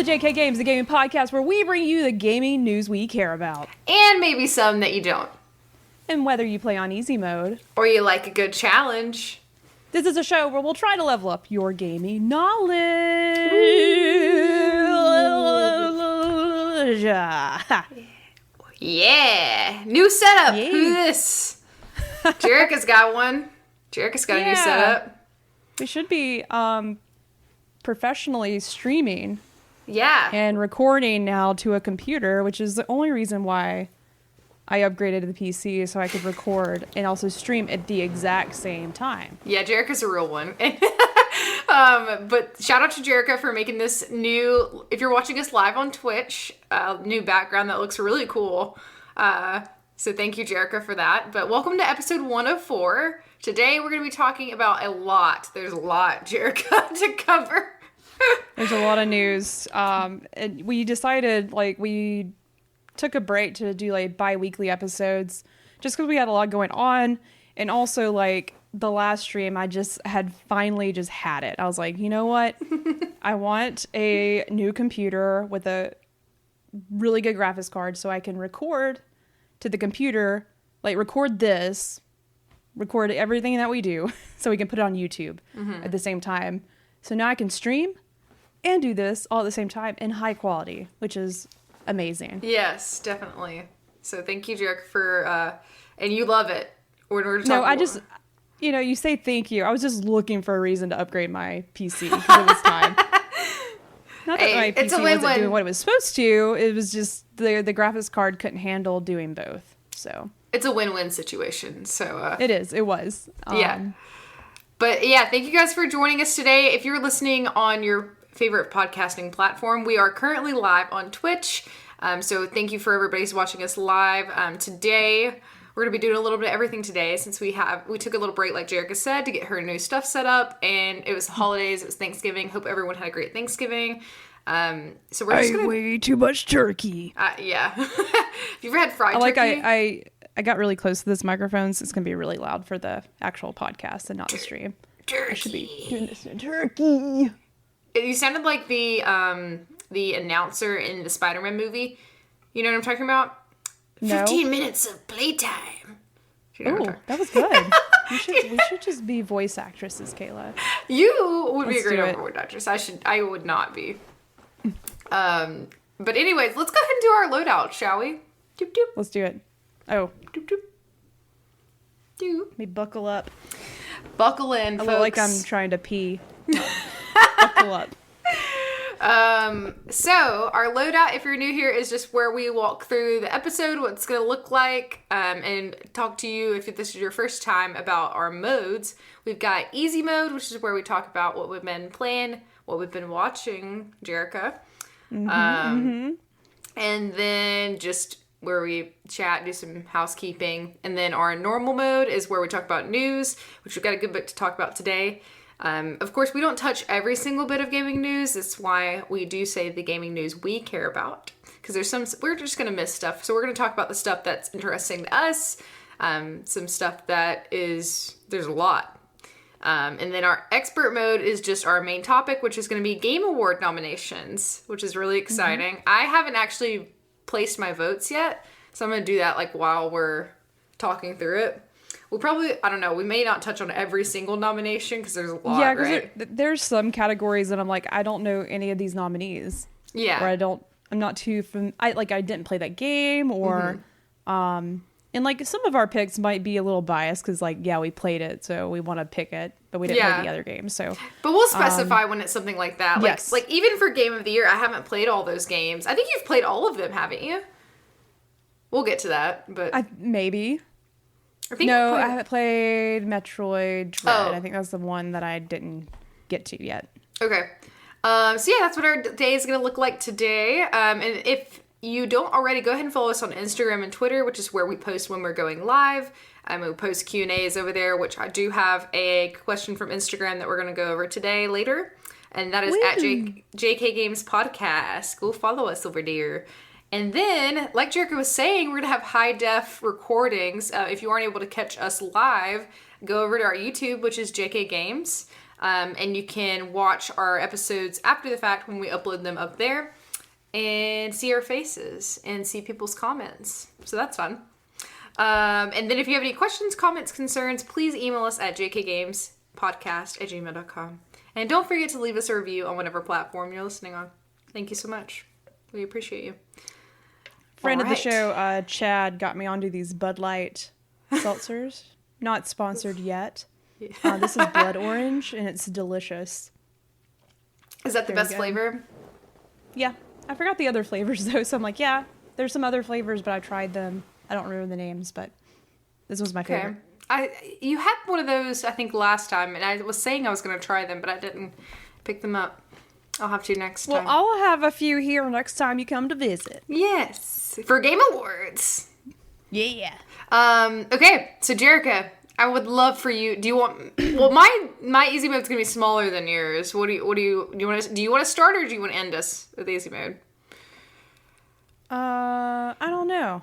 to JK Games, the gaming podcast where we bring you the gaming news we care about. And maybe some that you don't. And whether you play on easy mode, or you like a good challenge, this is a show where we'll try to level up your gaming knowledge. Yeah. New setup. Yay. Who this? Jerica's got one. Jerica's got a new setup. We should be professionally streaming. Yeah. And recording now to a computer, which is the only reason why I upgraded to the PC, so I could record and also stream at the exact same time. Yeah, Jerica's a real one. But shout out to Jerica for making this new, if you're watching us live on Twitch, new background that looks really cool. So thank you, Jerica, for that. But welcome to episode 104. Today we're going to be talking about a lot. There's a lot, Jerica, to cover. There's a lot of news. And we decided, we took a break to do, bi-weekly episodes just because we had a lot going on. And also, the last stream, I just had finally just had it. I was like, you know what? I want a new computer with a really good graphics card so I can record to the computer, record everything that we do so we can put it on YouTube at the same time. So now I can stream and do this all at the same time in high quality, which is amazing. Yes, definitely. So thank you, Jerica, for, and you love it. You say thank you. I was just looking for a reason to upgrade my PC because it was time. Not that my PC wasn't doing what it was supposed to. It was just the graphics card couldn't handle doing both. So it's a win-win situation. So it is. It was. Yeah. But yeah, thank you guys for joining us today. If you're listening on your favorite podcasting platform, we are currently live on Twitch. So thank you for everybody who's watching us live. Today, we're going to be doing a little bit of everything today since we took a little break, like Jerica said, to get her new stuff set up. And it was the holidays. It was Thanksgiving. Hope everyone had a great Thanksgiving. So we're just going to... way too much turkey. Yeah. Have you ever had fried turkey? I got really close to this microphone, so it's going to be really loud for the actual podcast and not the stream. Turkey. I should be doing this in turkey. You sounded like the announcer in the Spider-Man movie. You know what I'm talking about? No. 15 minutes of playtime. Oh, that was good. We should just be voice actresses, Kayla. You would be a great voice actress. I would not be. But anyways, let's go ahead and do our loadout, shall we? Doop doop. Let's do it. Oh. Doop doop. Doop. Let me buckle up. Buckle in, folks. I look like I'm trying to pee. Buckle up. So our loadout, if you're new here, is just where we walk through the episode, what it's going to look like, and talk to you, if this is your first time, about our modes. We've got easy mode, which is where we talk about what we've been playing, what we've been watching, Jerica. And then just where we chat, do some housekeeping. And then our normal mode is where we talk about news, which we've got a good bit to talk about today. Of course, we don't touch every single bit of gaming news. That's why we do say the gaming news we care about. Because we're just going to miss stuff. So we're going to talk about the stuff that's interesting to us. Some stuff there's a lot. And then our expert mode is just our main topic, which is going to be Game Award nominations, which is really exciting. I haven't actually placed my votes yet. So I'm going to do that while we're talking through it. We'll probably, I don't know, we may not touch on every single nomination because there's a lot, yeah, right? There's some categories that I'm like, I don't know any of these nominees. Yeah. Or I'm not too, I didn't play that game or, and some of our picks might be a little biased because we played it, so we want to pick it, but we didn't play the other games, so. But we'll specify when it's something like that. Yes. Even for Game of the Year, I haven't played all those games. I think you've played all of them, haven't you? We'll get to that, but. Maybe. I haven't played Metroid Dread. Oh. I think that's the one that I didn't get to yet. Okay. So that's what our day is going to look like today. And if you don't already, go ahead and follow us on Instagram and Twitter, which is where we post when we're going live. We post Q&As over there, which I do have a question from Instagram that we're going to go over today later. And that is at JK Games Podcast. Go follow us over there. And then, like Jerica was saying, we're going to have high-def recordings. If you aren't able to catch us live, go over to our YouTube, which is JK Games. And you can watch our episodes after the fact when we upload them up there and see our faces and see people's comments. So that's fun. And then if you have any questions, comments, concerns, please email us at jkgamespodcast@gmail.com. And don't forget to leave us a review on whatever platform you're listening on. Thank you so much. We appreciate you. Friend of the show, Chad, got me onto these Bud Light seltzers. Not sponsored yet. Yeah. This is blood orange, and it's delicious. Is that the best flavor? Yeah. I forgot the other flavors, though, so I'm like, yeah, there's some other flavors, but I tried them. I don't remember the names, but this was my favorite. You had one of those, I think, last time, and I was saying I was going to try them, but I didn't pick them up. I'll have to next time. Well, I'll have a few here next time you come to visit. Yes. For Game Awards. Yeah. Okay, so Jerica, I would love for you. Do you want? Well, my easy mode's gonna be smaller than yours. Do you want to start, or do you want to end us with the easy mode? I don't know.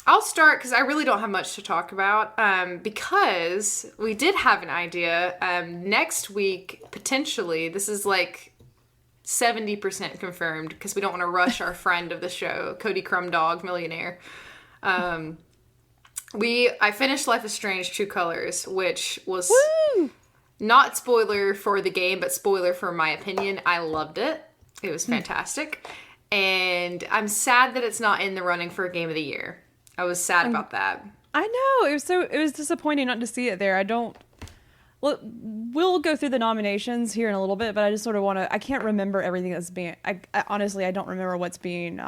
I'll start because I really don't have much to talk about. Because we did have an idea. Next week, potentially, this is like 70% confirmed because we don't want to rush our friend of the show, Cody Crumdog, millionaire. I finished Life is Strange: True Colors, which was not spoiler for the game, but spoiler for my opinion. I loved it. It was fantastic. And I'm sad that it's not in the running for Game of the Year. I was sad about that. I know. It was disappointing not to see it there. We'll go through the nominations here in a little bit, but I just sort of want to, I can't remember everything that's being, I honestly, I don't remember what's being,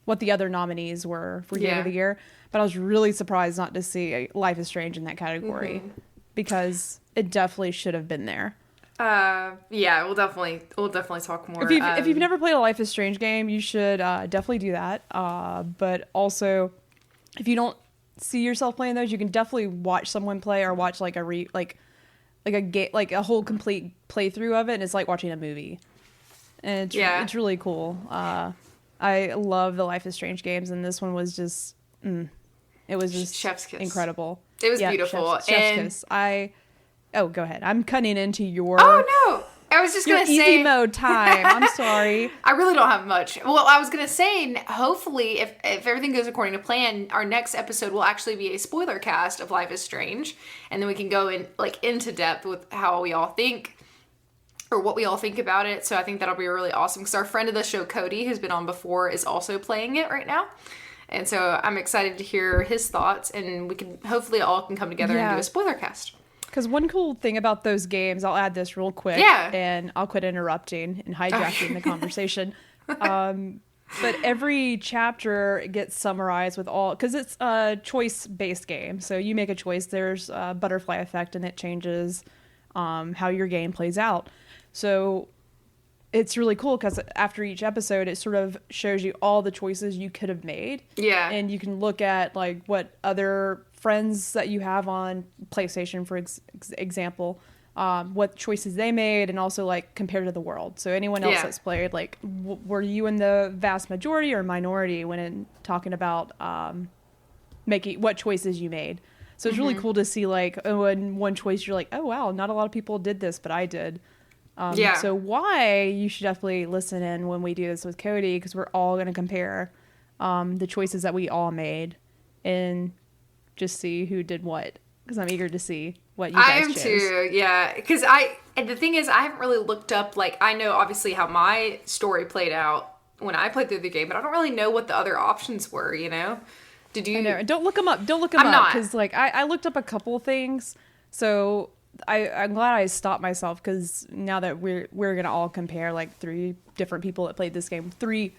what the other nominees were for Game of the Year, but I was really surprised not to see Life is Strange in that category because it definitely should have been there. Yeah, we'll definitely talk more. If you've never played a Life is Strange game, you should definitely do that. But also, if you don't see yourself playing those, you can definitely watch someone play or watch like a whole complete playthrough of it, and it's like watching a movie. And it's really cool. I love the Life is Strange games, and this one was just it was just chef's kiss. Incredible. It was beautiful. Chef's kiss. Oh, go ahead. I'm cutting into your... Oh, no. I was just going to say... easy mode time. I'm sorry. I really don't have much. Well, I was going to say, hopefully, if everything goes according to plan, our next episode will actually be a spoiler cast of Life is Strange. And then we can go into depth with how we all think, or what we all think about it. So I think that'll be really awesome. Because our friend of the show, Cody, who's been on before, is also playing it right now. And so I'm excited to hear his thoughts. And we can hopefully all can come together and do a spoiler cast. Because one cool thing about those games, I'll add this real quick, and I'll quit interrupting and hijacking the conversation. But every chapter gets summarized with all, because it's a choice-based game. So you make a choice, there's a butterfly effect, and it changes how your game plays out. So it's really cool because after each episode, it sort of shows you all the choices you could have made. Yeah. And you can look at like what other friends that you have on PlayStation, for example, what choices they made, and also like compared to the world. So anyone else that's played, like, were you in the vast majority or minority when talking about making what choices you made? So it's really cool to see like, oh, in one choice you're like, oh wow, not a lot of people did this, but I did. So why you should definitely listen in when we do this with Cody, because we're all going to compare the choices that we all made and just see who did what, because I'm eager to see what you guys chose. I am too, yeah. Because and the thing is, I haven't really looked up, like, I know obviously how my story played out when I played through the game, but I don't really know what the other options were, you know? Did you? I know. Don't look them up. Don't look them up, because like I looked up a couple of things, so I'm glad I stopped myself, because now that we're gonna all compare like 3 different people that played this game, 3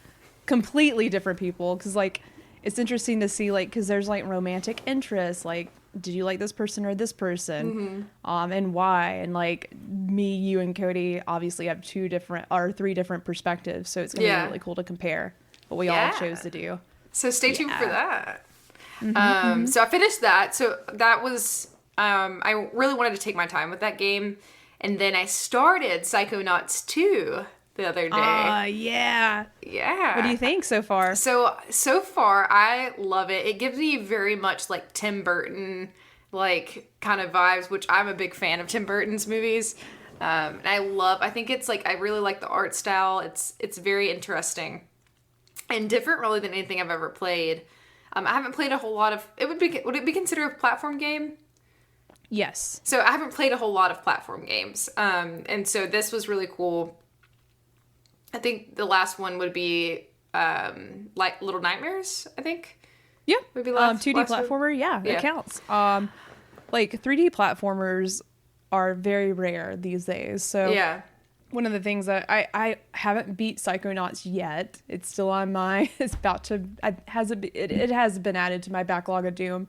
completely different people, because like it's interesting to see, like, because there's like romantic interests, like, did you like this person or this person, and why? And like me, you, and Cody obviously have 3 different perspectives, so it's gonna be really cool to compare what we all chose to do. So stay tuned for that. So I finished that. So that was I really wanted to take my time with that game, and then I started Psychonauts 2 the other day. Yeah. What do you think so far? So far, I love it. It gives me very much like Tim Burton like kind of vibes, which I'm a big fan of Tim Burton's movies. And I think it's like, I really like the art style. It's very interesting and different really than anything I've ever played. I haven't played a whole lot of, would it be considered a platform game? Yes. So I haven't played a whole lot of platform games. And so this was really cool. I think the last one would be like Little Nightmares, I think. Yeah. Would be last 2D platformer, yeah, it counts. Like 3D platformers are very rare these days. So yeah. One of the things that I haven't beat Psychonauts yet. It's still on my, it has been added to my backlog of Doom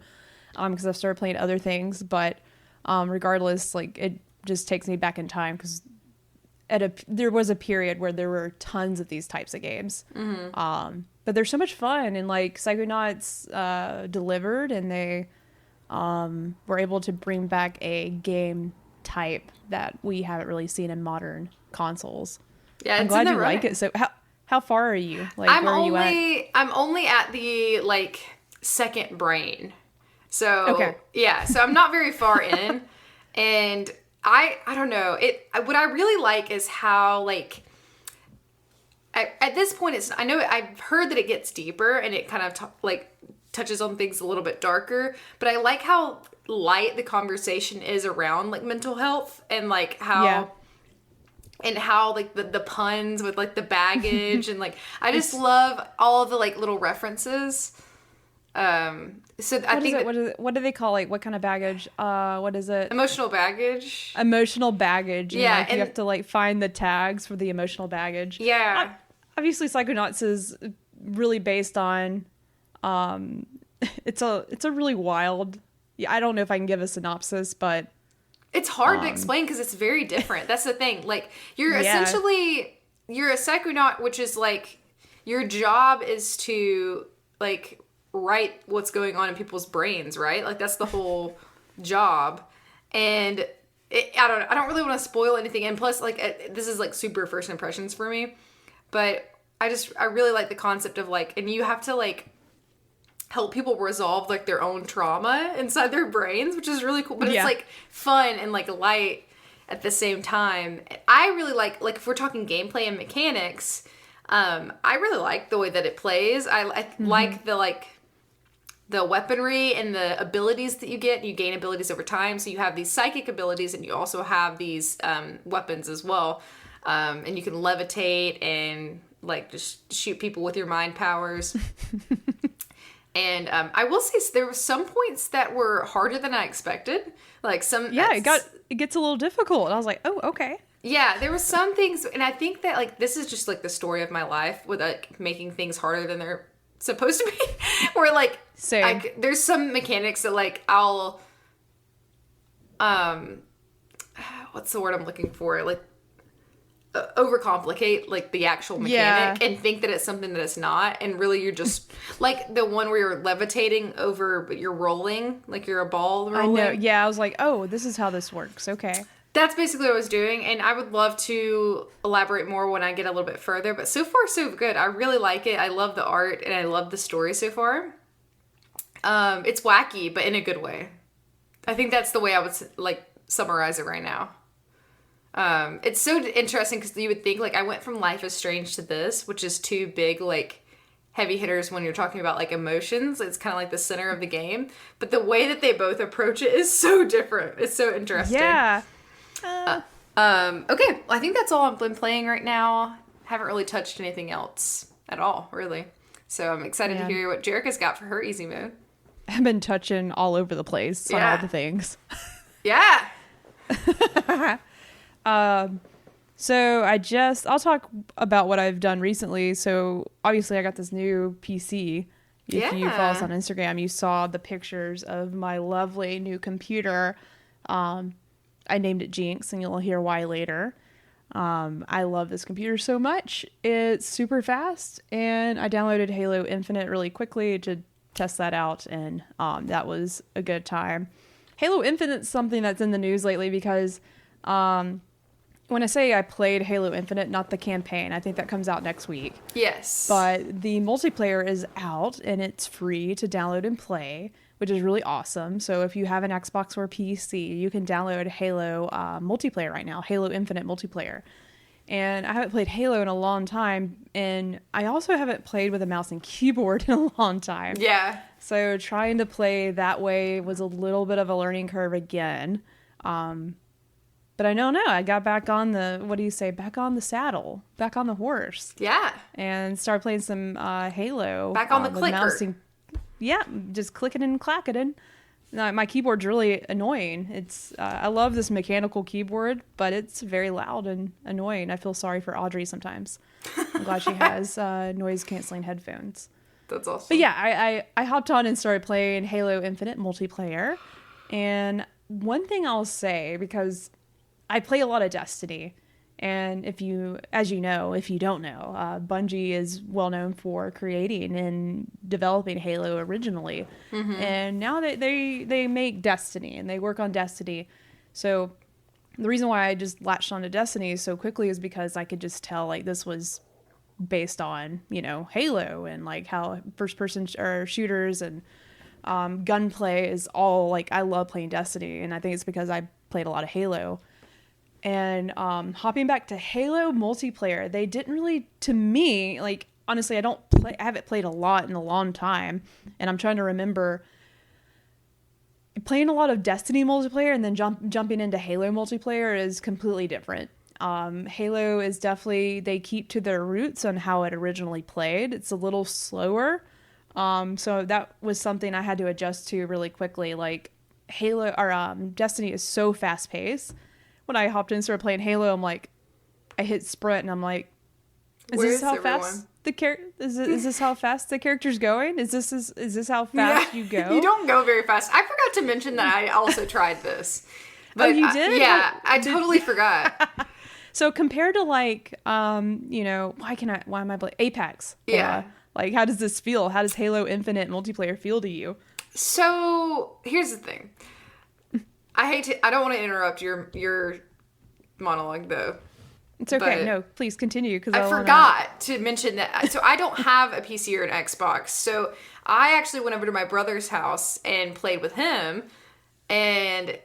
because I've started playing other things. But regardless, like it just takes me back in time because there was a period where there were tons of these types of games. Mm-hmm. But they're so much fun, and like Psychonauts delivered, and they were able to bring back a game type that we haven't really seen in modern consoles. Yeah, I'm glad you like it. So how far are you? Like, I'm where are you I'm only at the like second brain. So okay. Yeah, so I'm not very far in, and I don't know. What I really like is how like at this point I know I've heard that it gets deeper and it kind of touches on things a little bit darker, but I like how light the conversation is around like mental health and like how and how like the puns with like the baggage and like I just love all the like little references. So I think what do they call, like, what kind of baggage? What is it? Emotional baggage. Emotional baggage. And, yeah, like, you have to like find the tags for the emotional baggage. Yeah. Obviously, Psychonauts is really based on. It's a really wild. Yeah, I don't know if I can give a synopsis, but it's hard to explain because it's very different. That's the thing. Like you're essentially a psychonaut, which is like your job is to like write what's going on in people's brains, right? Like that's the whole job. And I don't really want to spoil anything. And plus, like this is like super first impressions for me, but I really like the concept of like, and you have to like help people resolve like their own trauma inside their brains, which is really cool. But it's like fun and like light at the same time. I really like if we're talking gameplay and mechanics, I really like the way that it plays. I like the weaponry and the abilities that you get. You gain abilities over time. So you have these psychic abilities and you also have these weapons as well. And you can levitate and like just shoot people with your mind powers. And I will say there were some points that were harder than I expected. Like some it gets a little difficult. I was like, oh, okay. Yeah, there were some things, and I think that like this is just like the story of my life with like making things harder than they're supposed to be. Where like there's some mechanics that like I'll what's the word I'm looking for? Like overcomplicate like the actual mechanic and think that it's something that it's not, and really you're just like the one where you're levitating over but you're rolling like you're a ball rolling. I know. Yeah, I was like, oh, this is how this works. Okay. That's basically what I was doing, and I would love to elaborate more when I get a little bit further, but so far so good. I really like it. I love the art and I love the story so far. It's wacky, but in a good way. I think that's the way I would like summarize it right now. It's so interesting because you would think like I went from Life is Strange to this, which is two big like heavy hitters when you're talking about like emotions. It's kind of like the center of the game, but the way that they both approach it is so different. It's so interesting. Yeah. Okay, well, I think that's all I've been playing right now. Haven't really touched anything else at all, really. So I'm excited to hear what Jerica's got for her easy mode. I've been touching all over the place on all the things. Yeah. So I'll talk about what I've done recently. So obviously I got this new PC. If you follow us on Instagram, you saw the pictures of my lovely new computer. I named it Jinx, and you'll hear why later. I love this computer so much. It's super fast, and I downloaded Halo Infinite really quickly to test that out, and that was a good time. Halo Infinite's something that's in the news lately because when I say I played Halo Infinite, not the campaign, I think that comes out next week. Yes. But the multiplayer is out, and it's free to download and play, which is really awesome. So if you have an Xbox or PC, you can download Halo multiplayer right now, Halo Infinite multiplayer. And I haven't played Halo in a long time, and I also haven't played with a mouse and keyboard in a long time. Yeah. So trying to play that way was a little bit of a learning curve again. But I don't know. I got back on back on the saddle, back on the horse. Yeah. And started playing some Halo. Back on the clicker. Yeah, just clicking and clacking. My keyboard's really annoying. I love this mechanical keyboard, but it's very loud and annoying. I feel sorry for Audrey sometimes. I'm glad she has noise canceling headphones. That's awesome. But yeah, I hopped on and started playing Halo Infinite multiplayer. And one thing I'll say, because I play a lot of Destiny, and if you don't know, Bungie is well known for creating and developing Halo originally. Mm-hmm. And now they make Destiny and they work on Destiny. So the reason why I just latched onto Destiny so quickly is because I could just tell like this was based on, Halo, and like how first person shooters and gunplay is all like, I love playing Destiny, and I think it's because I played a lot of Halo. And hopping back to Halo multiplayer, they didn't really, to me, like, honestly, I haven't played a lot in a long time, and I'm trying to remember playing a lot of Destiny multiplayer and then jumping into Halo multiplayer is completely different. Halo is definitely, they keep to their roots on how it originally played. It's a little slower. So that was something I had to adjust to really quickly. Like Destiny is so fast paced. When I hopped in and started playing Halo, I'm like, I hit sprint and I'm like, is this how fast the character's going? Is this how fast you go? You don't go very fast. I forgot to mention that I also tried this. But you did? I totally forgot. So compared to like, why am I playing Apex? Yeah. Like, how does this feel? How does Halo Infinite multiplayer feel to you? So here's the thing. I don't want to interrupt your monologue though. It's okay. No, please continue. Because I forgot to mention that. So I don't have a PC or an Xbox. So I actually went over to my brother's house and played with him, and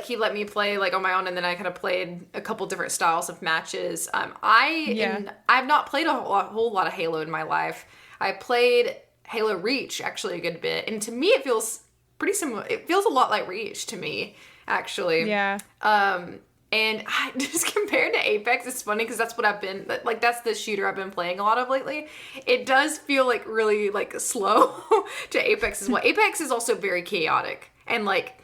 he let me play like on my own, and then I kind of played a couple different styles of matches. I've not played a whole lot of Halo in my life. I played Halo Reach actually a good bit, and to me it feels pretty similar. It feels a lot like Reach to me, actually. Yeah. And I just compared to Apex, it's funny because that's what I've been, like, that's the shooter I've been playing a lot of lately. It does feel like really like slow to Apex as well. Apex is also very chaotic, and like,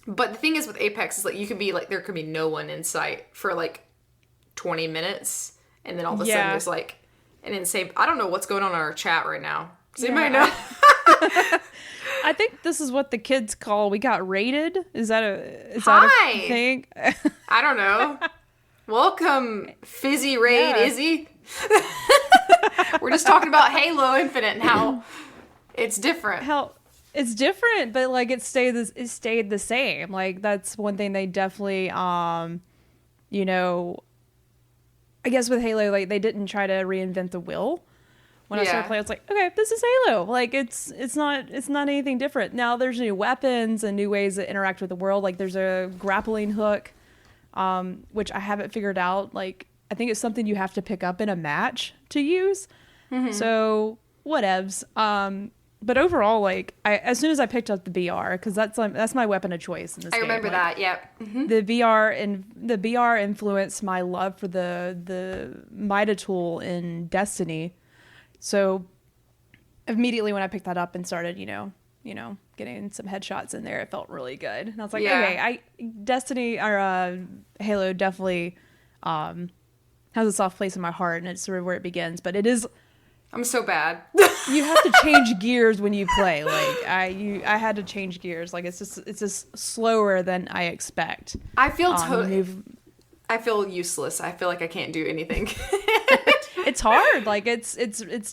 but the thing is with Apex is like you could be like, there could be no one in sight for like 20 minutes, and then all of a sudden there's like an insane, I don't know what's going on in our chat right now. Does anybody know? I think this is what the kids call, we got raided. Is that a thing? I don't know. Welcome, Fizzy Raid Izzy. We're just talking about Halo Infinite and how it's different. It's different, but like it stayed the same. Like that's one thing they definitely I guess with Halo, like they didn't try to reinvent the wheel. When I started playing, it's like, okay, this is Halo. Like it's not anything different. Now there's new weapons and new ways to interact with the world. Like there's a grappling hook, which I haven't figured out. Like I think it's something you have to pick up in a match to use. Mm-hmm. So whatevs. But overall, like as soon as I picked up the VR, because that's my weapon of choice in this game. I remember that. Yep. Mm-hmm. The VR influenced my love for the Mida tool in Destiny. So immediately when I picked that up and started, getting some headshots in there, it felt really good. And I was like, okay, Destiny or Halo definitely has a soft place in my heart, and it's sort of where it begins. But it is, I'm so bad. You have to change gears when you play. Like I had to change gears. Like it's just slower than I expect. I feel I feel useless. I feel like I can't do anything. It's hard. Like it's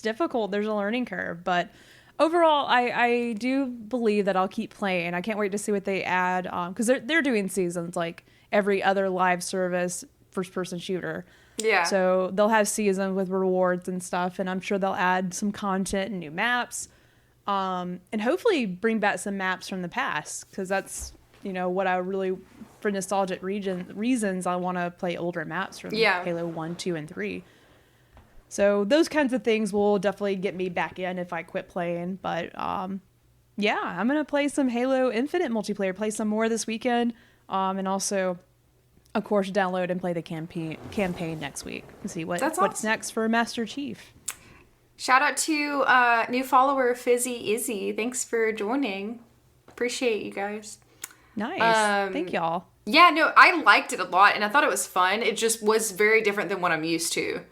difficult. There's a learning curve, but overall, I do believe that I'll keep playing. I can't wait to see what they add. Because they're doing seasons like every other live service first person shooter. Yeah. So they'll have seasons with rewards and stuff, and I'm sure they'll add some content and new maps. and hopefully bring back some maps from the past, because that's, what I really, for nostalgic reasons, I want to play older maps from Halo 1, 2, and 3. So those kinds of things will definitely get me back in if I quit playing. But yeah, I'm going to play some Halo Infinite multiplayer, play some more this weekend, and also, of course, download and play the campaign next week and see what's next for Master Chief. Shout out to new follower Fizzy Izzy. Thanks for joining. Appreciate you guys. Nice. Thank y'all. Yeah, no, I liked it a lot, and I thought it was fun. It just was very different than what I'm used to.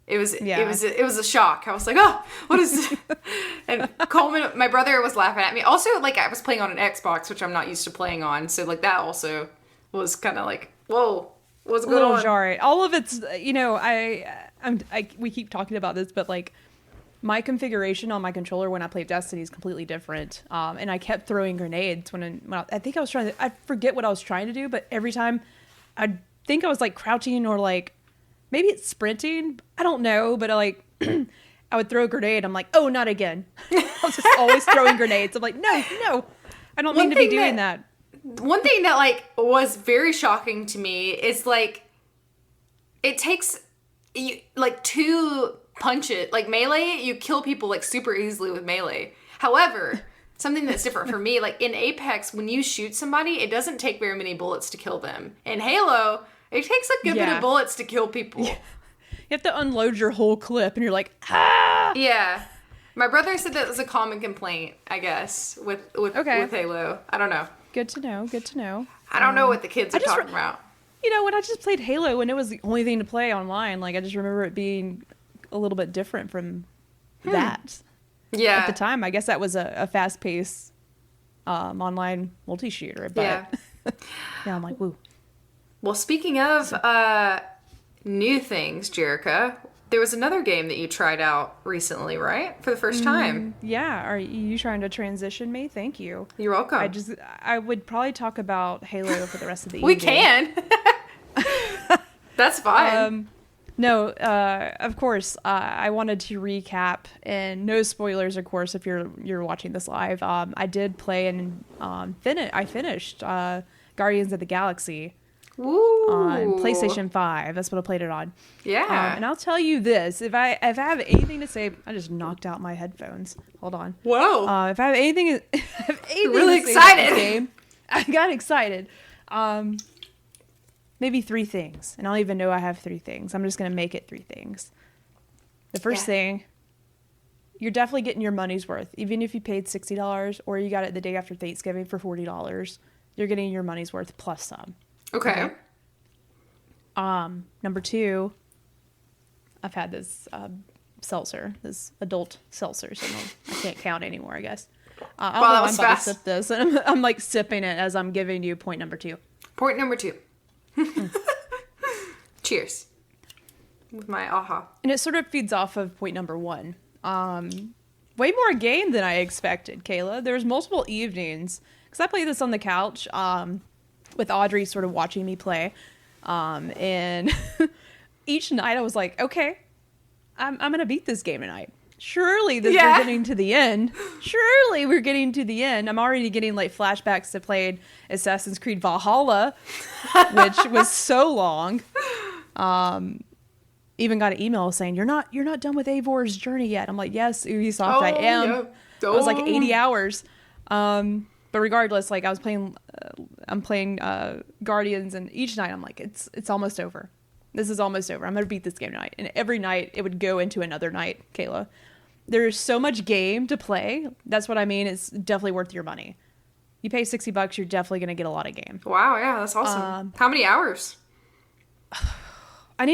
It was a shock. I was like, oh, what is this? And Coleman, my brother, was laughing at me. Also, like, I was playing on an Xbox, which I'm not used to playing on, so like that also was kind of like, whoa, what's going on? A little jarring. All of it's, we keep talking about this, but like, my configuration on my controller when I play Destiny is completely different. And I kept throwing grenades when I think I was I forget what I was trying to do, but every time I think I was like crouching or like, maybe it's sprinting. I don't know, but I would throw a grenade. I'm like, oh, not again. I was just always throwing grenades. I'm like, no, I don't mean to be doing that. One thing that like was very shocking to me is like, it takes like two punches, like melee, you kill people like super easily with melee. However, something that's different for me, like in Apex, when you shoot somebody, it doesn't take very many bullets to kill them. In Halo, it takes a good bit of bullets to kill people. Yeah. You have to unload your whole clip and you're like, ah! Yeah. My brother said that was a common complaint, I guess, with Halo. I don't know. Good to know. I don't know what the kids are talking about. When I just played Halo and it was the only thing to play online, like I just remember it being a little bit different from that. Yeah. At the time, I guess that was a fast-paced online multi-shooter. But yeah, I'm like, woo. Well, speaking of new things, Jerica, there was another game that you tried out recently, right? For the first time. Yeah. Are you trying to transition me? Thank you. You're welcome. I would probably talk about Halo for the rest of the evening. We can. That's fine. No, of course, I wanted to recap, and no spoilers, of course, if you're watching this live. I did play and I finished Guardians of the Galaxy. Ooh. On PlayStation 5. That's what I played it on. Yeah. And I'll tell you this, if I have anything to say, I just knocked out my headphones. Hold on. Whoa. If I have anything really to say about this game, I got excited. Maybe 3 things. And I don't even know I have 3 things. I'm just going to make it 3 things. The first thing, you're definitely getting your money's worth. Even if you paid $60 or you got it the day after Thanksgiving for $40, you're getting your money's worth plus some. Okay. Number 2, I've had this seltzer, this adult seltzer, so I can't count anymore, I guess. I don't know why I'm about to sip this, and I'm like sipping it as I'm giving you point number 2. Point number 2. Cheers. With my aha. And it sort of feeds off of point number 1. Way more game than I expected, Kayla. There's multiple evenings, because I played this on the couch, with Audrey sort of watching me play. And each night I was like, okay, I'm going to beat this game tonight. Surely we're getting to the end. Surely we're getting to the end. I'm already getting like flashbacks to playing Assassin's Creed Valhalla, which was so long. Even got an email saying, you're not done with Eivor's journey yet. I'm like, yes, Ubisoft, I am. Yeah. It was like 80 hours. But regardless, like I'm playing Guardians, and each night I'm like, it's almost over. This is almost over. I'm going to beat this game tonight. And every night it would go into another night, Kayla. There's so much game to play. That's what I mean. It's definitely worth your money. You pay $60, you're definitely going to get a lot of game. Wow, yeah, that's awesome. How many hours? I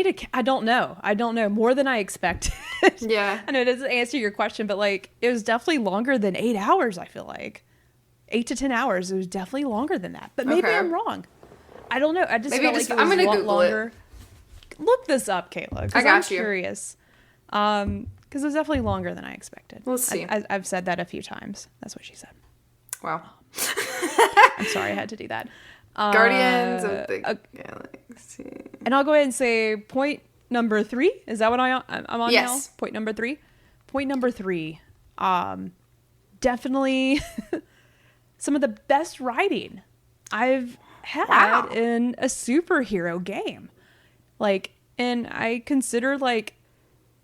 don't know. More than I expected. Yeah. I know it doesn't answer your question, but like, it was definitely longer than 8 hours, I feel like. 8 to 10 hours. It was definitely longer than that. But maybe I'm wrong. I don't know. I just felt like it was a lot longer. Look this up, Kayla, because I'm curious. Because it was definitely longer than I expected. Let's see. I've said that a few times. That's what she said. Wow. I'm sorry I had to do that. Guardians of the Galaxy. And I'll go ahead and say point number 3. Is that what I'm on now? Point number 3. Point number 3. definitely some of the best writing I've had in a superhero game. Like, and I consider like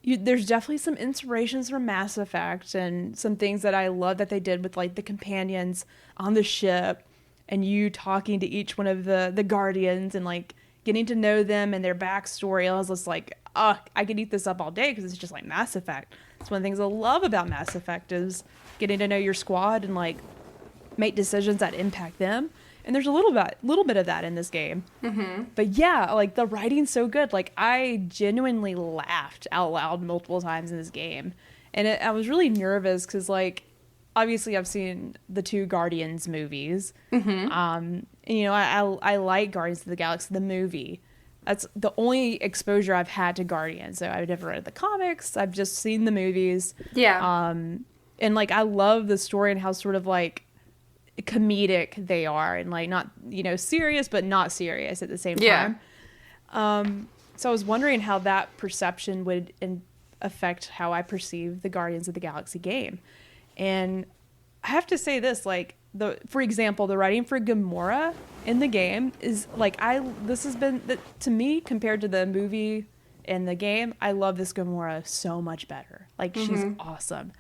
there's definitely some inspirations from Mass Effect and some things that I love that they did with like the companions on the ship and you talking to each one of the guardians and like getting to know them and their backstory. I was just like, I could eat this up all day because it's just like Mass Effect. It's one of the things I love about Mass Effect is getting to know your squad and like make decisions that impact them. And there's a little bit of that in this game. Mm-hmm. But yeah, like the writing's so good. Like I genuinely laughed out loud multiple times in this game. And I was really nervous because like, obviously I've seen the 2 Guardians movies. Mm-hmm. And, you know, I like Guardians of the Galaxy, the movie. That's the only exposure I've had to Guardians. So I've never read the comics. I've just seen the movies. Yeah. And like, I love the story and how sort of like, comedic they are and like not, you know, serious but not serious at the same time. So I was wondering how that perception would affect how I perceive the Guardians of the Galaxy game. And I have to say this, like for example, the writing for Gamora in the game is like this has been to me compared to the movie and the game, I love this Gamora so much better. Like she's awesome.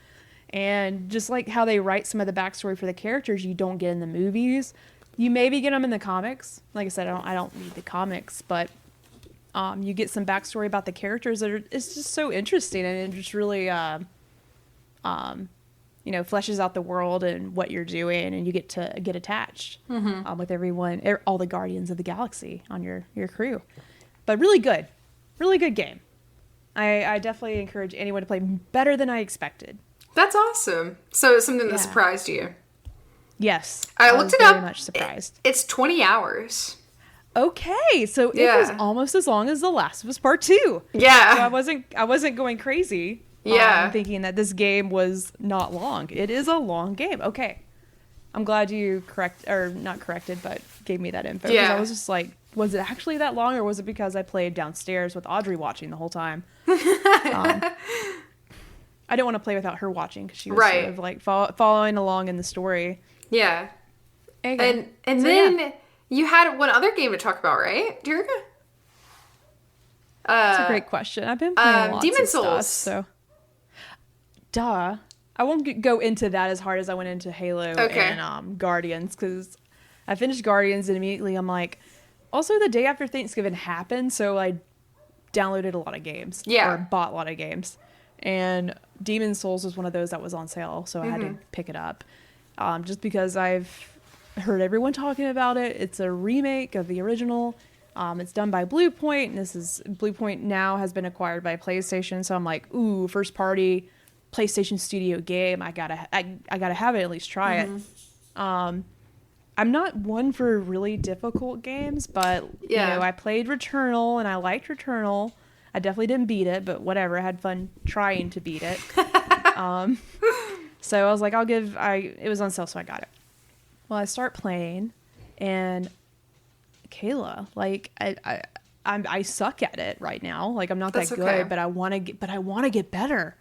And just like how they write some of the backstory for the characters you don't get in the movies. You maybe get them in the comics. Like I said, I don't read the comics, but you get some backstory about the characters it's just so interesting and it just really, you know, fleshes out the world and what you're doing and you get to get attached with everyone, all the Guardians of the Galaxy on your crew. But really good game. I definitely encourage anyone to play better than I expected. That's awesome. So it's something that surprised you. Yes. I looked it up. Very much surprised. It's 20 hours. Okay. So it was almost as long as The Last of Us Part 2. Yeah. So I wasn't going crazy. Thinking that this game was not long. It is a long game. Okay. I'm glad you not corrected, but gave me that info. Yeah. I was just like, was it actually that long or was it because I played downstairs with Audrey watching the whole time? I didn't want to play without her watching because she was sort of like following along in the story. Yeah. And then you had one other game to talk about, right, Jerica? That's a great question. I've been playing lots Demon of Souls. Stuff, so duh. I won't go into that as hard as I went into Halo and Guardians because I finished Guardians and immediately I'm like, also the day after Thanksgiving happened, so I downloaded a lot of games. Yeah. Or bought a lot of games. And Demon Souls was one of those that was on sale, so I had to pick it up. Just because I've heard everyone talking about it. It's a remake of the original. It's done by Bluepoint, and Bluepoint now has been acquired by PlayStation. So I'm like, ooh, first party PlayStation Studio game. I gotta have it, at least try it. I'm not one for really difficult games, but you know, I played Returnal and I liked Returnal. I definitely didn't beat it, but whatever. I had fun trying to beat it. So I was like, it was on sale, so I got it. Well, I start playing, and Kayla, like I suck at it right now. Like I'm not that good, but I want to get better.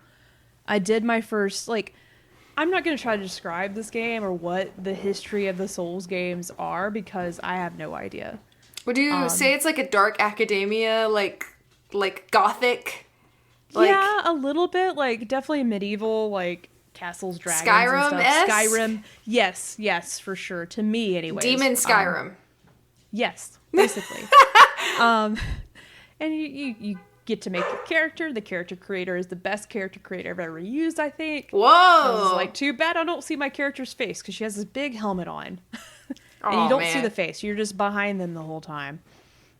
I did my first, like, I'm not going to try to describe this game or what the history of the Souls games are because I have no idea. Would you say it's like a dark academia, like gothic? Yeah, a little bit. Like definitely medieval, like castles, dragons, Skyrim and stuff. Skyrim. Yes, for sure. To me, anyway. Demon Skyrim. Yes, basically. And you get to make your character. The character creator is the best character creator I've ever used, I think. Whoa! I was like, too bad I don't see my character's face because she has this big helmet on. And you don't see the face. You're just behind them the whole time.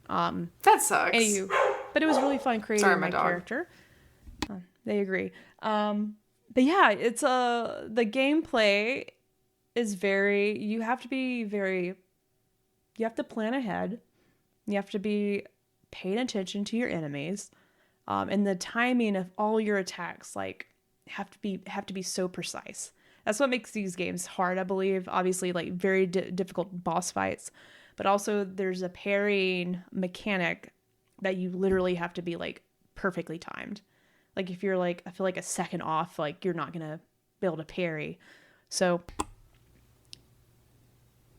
That sucks. Anywho, but it was really fun creating my character. They agree. But yeah, it's the gameplay is you have to plan ahead. You have to be paying attention to your enemies. And the timing of all your attacks, like, have to be so precise. That's what makes these games hard, I believe. Obviously, like, very difficult boss fights. But also, there's a parrying mechanic that you literally have to be, like, perfectly timed. Like, if you're, like, I feel like a second off, like, you're not going to be able to parry. So,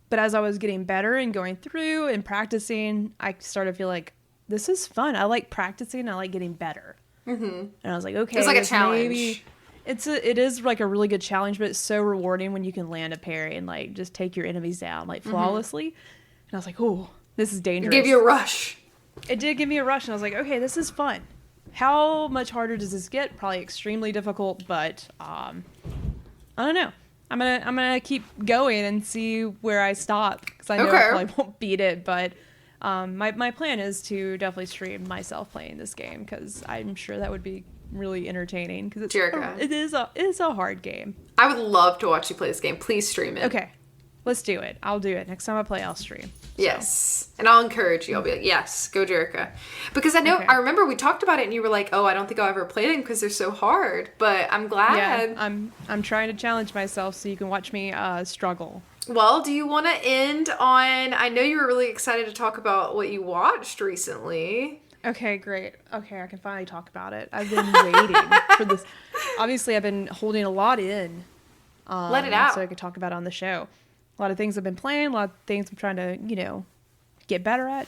but as I was getting better and going through and practicing, I started to feel like this is fun. I like practicing. I like getting better. And I was like, okay, It's like a challenge. It is like a really good challenge, but it's so rewarding when you can land a parry and like just take your enemies down like flawlessly. And I was like, oh, this is dangerous. Give you a rush. It did give me a rush, and I was like, okay, this is fun. How much harder does this get? Probably extremely difficult, but I don't know. I'm gonna keep going and see where I stop, because I know I probably won't beat it, but my plan is to definitely stream myself playing this game, because I'm sure that would be really entertaining, because it is a hard game. I would love to watch you play this game. Please stream it. Okay, let's do it. I'll do it. Next time I play, I'll stream. Yes. And I'll encourage you. I'll be like, yes, go Jerica. Because I remember we talked about it and you were like, oh, I don't think I'll ever play them because they're so hard. But I'm glad. Yeah, I'm trying to challenge myself so you can watch me struggle. Well, do you want to end on, I know you were really excited to talk about what you watched recently. Okay, great. Okay, I can finally talk about it. I've been waiting for this. Obviously, I've been holding a lot in. Let it out. So I could talk about it on the show. A lot of things I've been playing, a lot of things I'm trying to, get better at.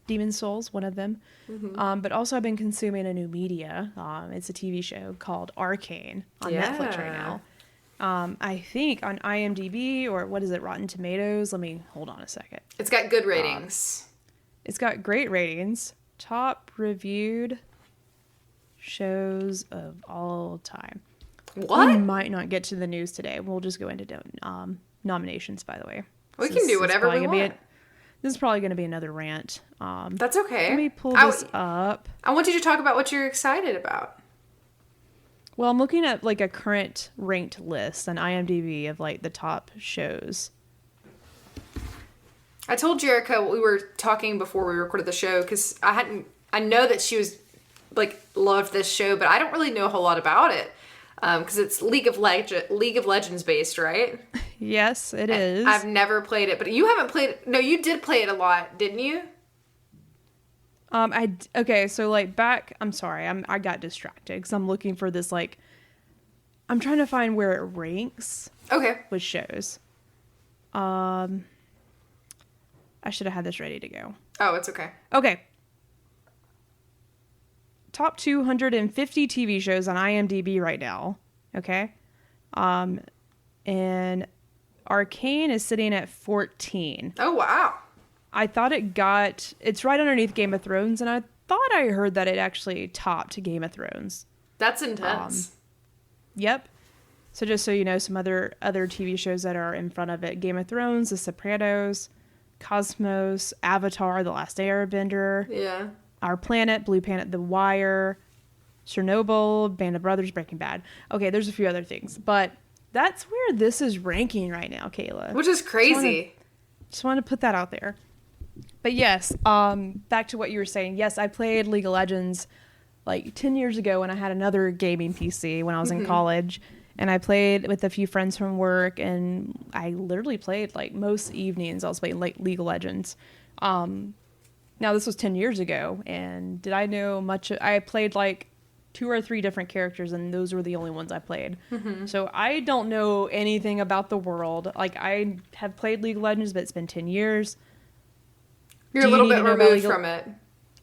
Demon Souls, one of them. But also I've been consuming a new media. It's a TV show called Arcane on Netflix right now. I think on IMDb, or what is it, Rotten Tomatoes? Hold on a second. It's got good ratings. It's got great ratings. Top reviewed shows of all time. What? We might not get to the news today. We'll just go into nominations, by the way. We can do whatever we want. This is probably going to be another rant. That's okay. Let me pull this up. I want you to talk about what you're excited about. Well, I'm looking at like a current ranked list on IMDb of like the top shows. I told Jerica we were talking before we recorded the show, because I know that she was like loved this show, but I don't really know a whole lot about it. Because it's League of Legends based, right? Yes, it is. I've never played it, but you haven't played it. No, you did play it a lot, didn't you? Okay, so like back, I'm sorry, I got distracted because I'm looking for this, like, I'm trying to find where it ranks. Okay. With shows. I should have had this ready to go. Oh, it's okay. Okay. Top 250 TV shows on IMDb right now. Okay. And Arcane is sitting at 14. Oh, wow. I thought it's right underneath Game of Thrones, and I thought I heard that it actually topped Game of Thrones. That's intense. Yep. So just so you know, some other TV shows that are in front of it: Game of Thrones, The Sopranos, Cosmos, Avatar, The Last Airbender. Yeah. Our Planet, Blue Planet, The Wire, Chernobyl, Band of Brothers, Breaking Bad. Okay, there's a few other things, but that's where this is ranking right now, Kayla. Which is crazy. Just want to put that out there. But yes, back to what you were saying. Yes, I played League of Legends like 10 years ago when I had another gaming PC when I was in college. And I played with a few friends from work, and I literally played like most evenings. I was playing like League of Legends. Now, this was 10 years ago, and did I know much? I played like 2 or 3 different characters, and those were the only ones I played. So I don't know anything about the world. Like, I have played League of Legends, but it's been 10 years. You're a little bit removed from it.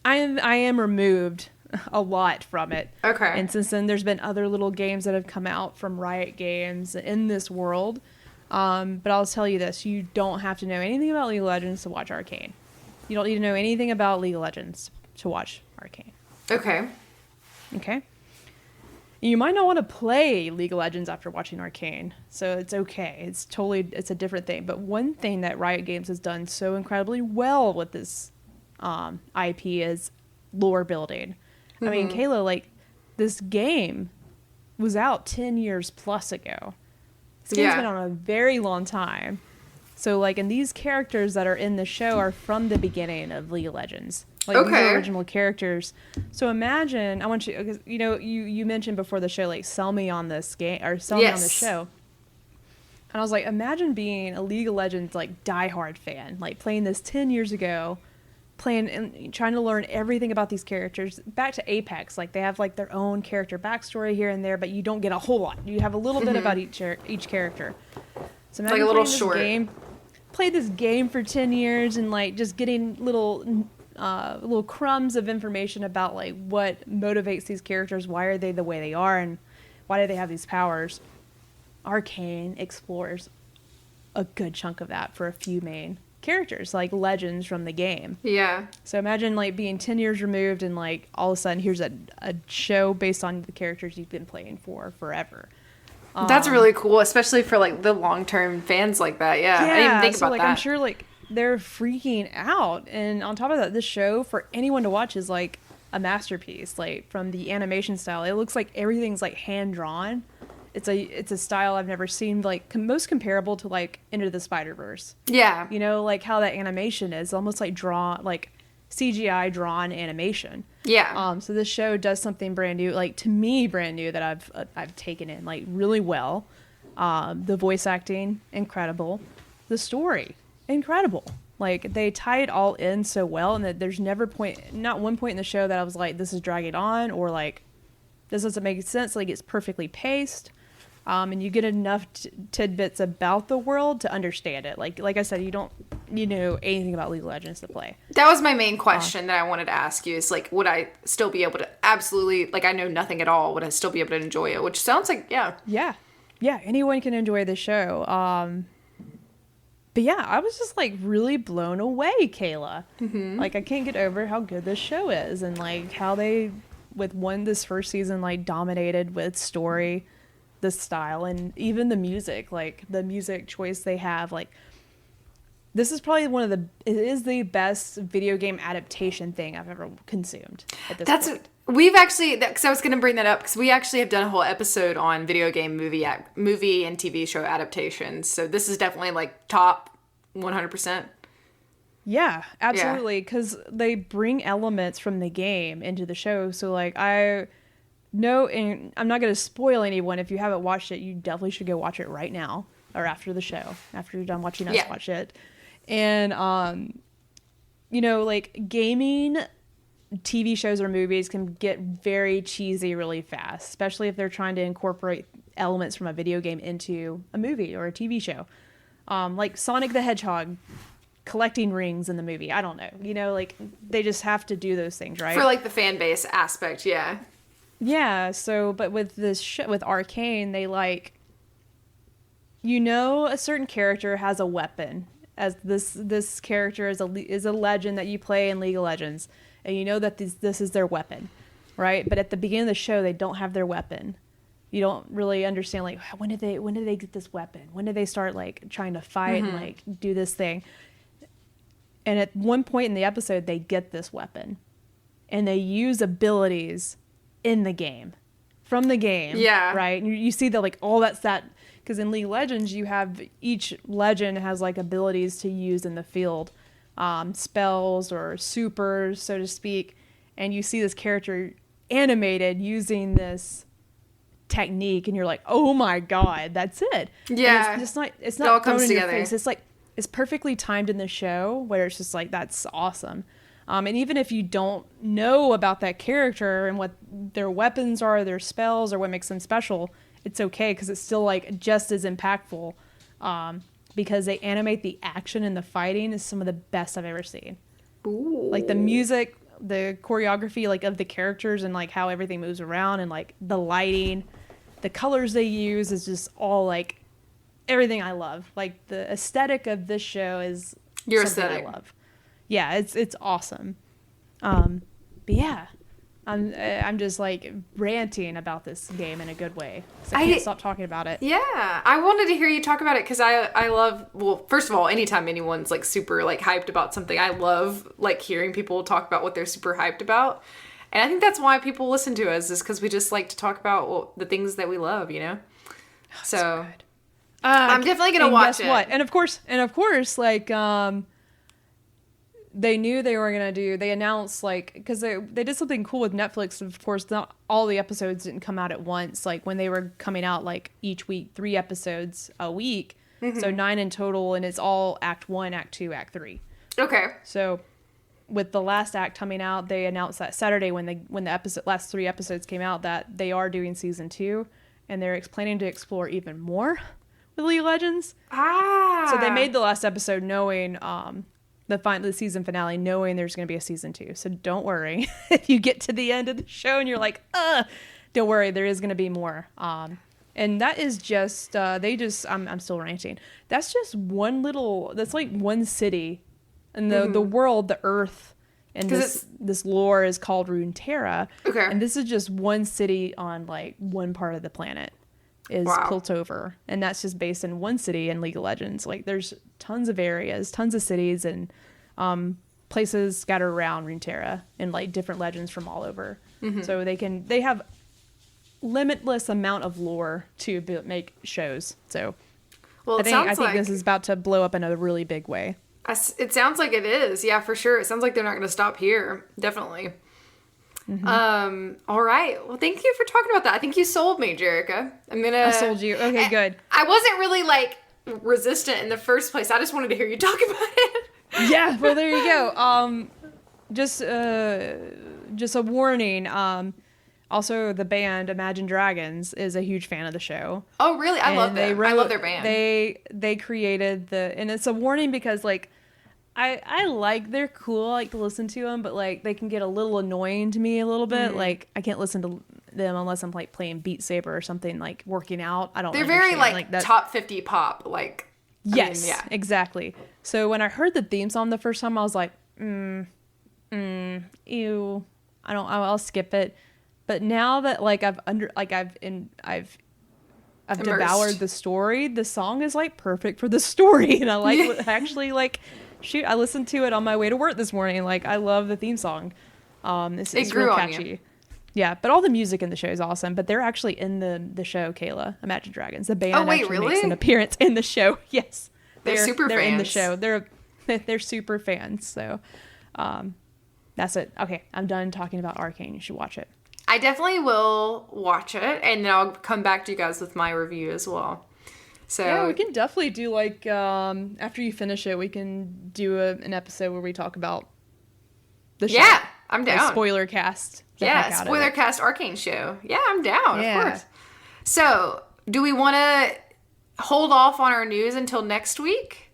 I am removed a lot from it. Okay. And since then, there's been other little games that have come out from Riot Games in this world. But I'll tell you this. You don't have to know anything about League of Legends to watch Arcane. You don't need to know anything about League of Legends to watch Arcane. Okay. Okay? You might not want to play League of Legends after watching Arcane, so it's okay. It's a different thing. But one thing that Riot Games has done so incredibly well with this IP is lore building. I mean, Kayla, like, this game was out 10 years plus ago. This game's been on a very long time. So, like, and these characters that are in the show are from the beginning of League of Legends. Like, these are original characters. So imagine, I want you, because, you mentioned before the show, like, sell me on this game, or sell me on the show. And I was like, imagine being a League of Legends, like, diehard fan, like, playing this 10 years ago, playing and trying to learn everything about these characters. Back to Apex, like they have like their own character backstory here and there, but you don't get a whole lot. You have a little bit about each character. So like a little short. Play this game for 10 years and like just getting little crumbs of information about like what motivates these characters, why are they the way they are, and why do they have these powers. Arcane explores a good chunk of that for a few main characters, like legends from the game. Yeah. So imagine like being 10 years removed and like all of a sudden here's a show based on the characters you've been playing for forever. That's really cool, especially for like the long-term fans like that. Yeah. I didn't even think about like, that. I'm sure like they're freaking out. And on top of that, this show for anyone to watch is like a masterpiece. Like from the animation style, it looks like everything's like hand drawn. It's a style I've never seen, like most comparable to like Into the Spider-Verse. Yeah. You know, like how that animation is almost like like CGI drawn animation. Yeah. So this show does something brand new, like to me brand new, that I've taken in like really well. The voice acting, incredible. The story, incredible. Like they tie it all in so well, and that there's not one point in the show that I was like, this is dragging on, or like this doesn't make sense. Like it's perfectly paced. And you get enough tidbits about the world to understand it. Like I said, you don't know anything about League of Legends to play. That was my main question that I wanted to ask you is like, would I still be able to absolutely, like I know nothing at all, would I still be able to enjoy it? Which sounds like, yeah. Yeah, anyone can enjoy the show. But yeah, I was just like really blown away, Kayla. Mm-hmm. Like I can't get over how good this show is, and like how they, this first season, like dominated with story, the style, and even the music, like the music choice they have. Like this is probably it is the best video game adaptation thing I've ever consumed at this point. We've actually, because I was going to bring that up, because we actually have done a whole episode on video game movie and TV show adaptations. So this is definitely like top 100%. Yeah, absolutely. Because they bring elements from the game into the show. So like no, and I'm not going to spoil anyone. If you haven't watched it, you definitely should go watch it right now or after the show, after you're done watching us watch it. And, like gaming TV shows or movies can get very cheesy really fast, especially if they're trying to incorporate elements from a video game into a movie or a TV show. Like Sonic the Hedgehog collecting rings in the movie. I don't know. Like they just have to do those things, right? For like the fan base aspect, yeah. Yeah, so, but with this with Arcane, they like, a certain character has a weapon, as this character is a legend that you play in League of Legends, and you know that this is their weapon, right? But at the beginning of the show, they don't have their weapon. You don't really understand, like, when did they get this weapon? When did they start like trying to fight and like do this thing? And at one point in the episode, they get this weapon, and they use abilities in the game, from the game, right? And you see that like all that because in League of Legends you have each legend has like abilities to use in the field, spells or supers, so to speak, and you see this character animated using this technique, and you're like, oh my god, that's it. Yeah, and it's not it all thrown comes in together. your face. It's like it's perfectly timed in the show where it's just like, that's awesome. And even if you don't know about that character and what their weapons are, their spells, or what makes them special, it's okay, because it's still like just as impactful, because they animate the action and the fighting is some of the best I've ever seen. Ooh. Like the music, the choreography, like of the characters, and like how everything moves around, and like the lighting, the colors they use is just all like everything I love. Like the aesthetic of this show is your something aesthetic. I love. Yeah, it's awesome. But yeah, I'm just like ranting about this game in a good way. So I can't stop talking about it. Yeah, I wanted to hear you talk about it because I love, well, first of all, anytime anyone's like super like hyped about something, I love like hearing people talk about what they're super hyped about. And I think that's why people listen to us, is because we just like to talk about the things that we love, So good. I'm definitely gonna watch it. What? And of course, like they knew they were gonna do. They announced like, because they did something cool with Netflix. Of course, not all the episodes didn't come out at once. Like when they were coming out like each week, 3 episodes a week, so 9 in total, and it's all Act 1, Act 2, Act 3. Okay. So with the last act coming out, they announced that Saturday when the last 3 episodes came out that they are doing season 2, and they're planning to explore even more with League of Legends. So they made the last episode knowing the season finale, knowing there's going to be a season 2. So don't worry if you get to the end of the show and you're like, don't worry, there is going to be more. And that is just I'm still ranting. That's just that's like one city, and the world, the Earth, and this lore is called Runeterra. Okay. And this is just one city on like one part of the planet is Piltover, and that's just based in one city in League of Legends. Like there's tons of areas, tons of cities, and places scattered around Runeterra, and like different legends from all over. So they have limitless amount of lore to make shows. So I think this is about to blow up in a really big way. It sounds like it is. Yeah, for sure. It sounds like they're not going to stop here. Definitely. All right. Well, thank you for talking about that. I think you sold me, Jerica. I sold you. Okay, good. I wasn't really like resistant in the first place. I just wanted to hear you talk about it. Yeah. Well, there you go. Just a warning. Also, the band Imagine Dragons is a huge fan of the show. Oh, really? I love them. I love their band. They created and it's a warning because like I like, they're cool, I like to listen to them, but like they can get a little annoying to me a little bit. Like I can't listen to them unless I'm like playing Beat Saber or something, like working out. I don't. They're very like that, top 50 pop. Like yes, yeah, exactly. So when I heard the theme song the first time, I was like, ew. I'll skip it. But now that like I've devoured the story, the song is like perfect for the story, and I like actually like shoot. I listened to it on my way to work this morning. Like I love the theme song. It's real catchy. Yeah, but all the music in the show is awesome. But they're actually in the show, Kayla, Imagine Dragons. The band makes an appearance in the show. Yes, they're super fans. In the show. They're super fans. So that's it. Okay, I'm done talking about Arcane. You should watch it. I definitely will watch it, and then I'll come back to you guys with my review as well. So yeah, we can definitely do like after you finish it, we can do an episode where we talk about the show. Yeah, I'm down. Spoiler cast. Yeah, spoiler cast Arcane show. Yeah, I'm down. Of course. So, do we want to hold off on our news until next week?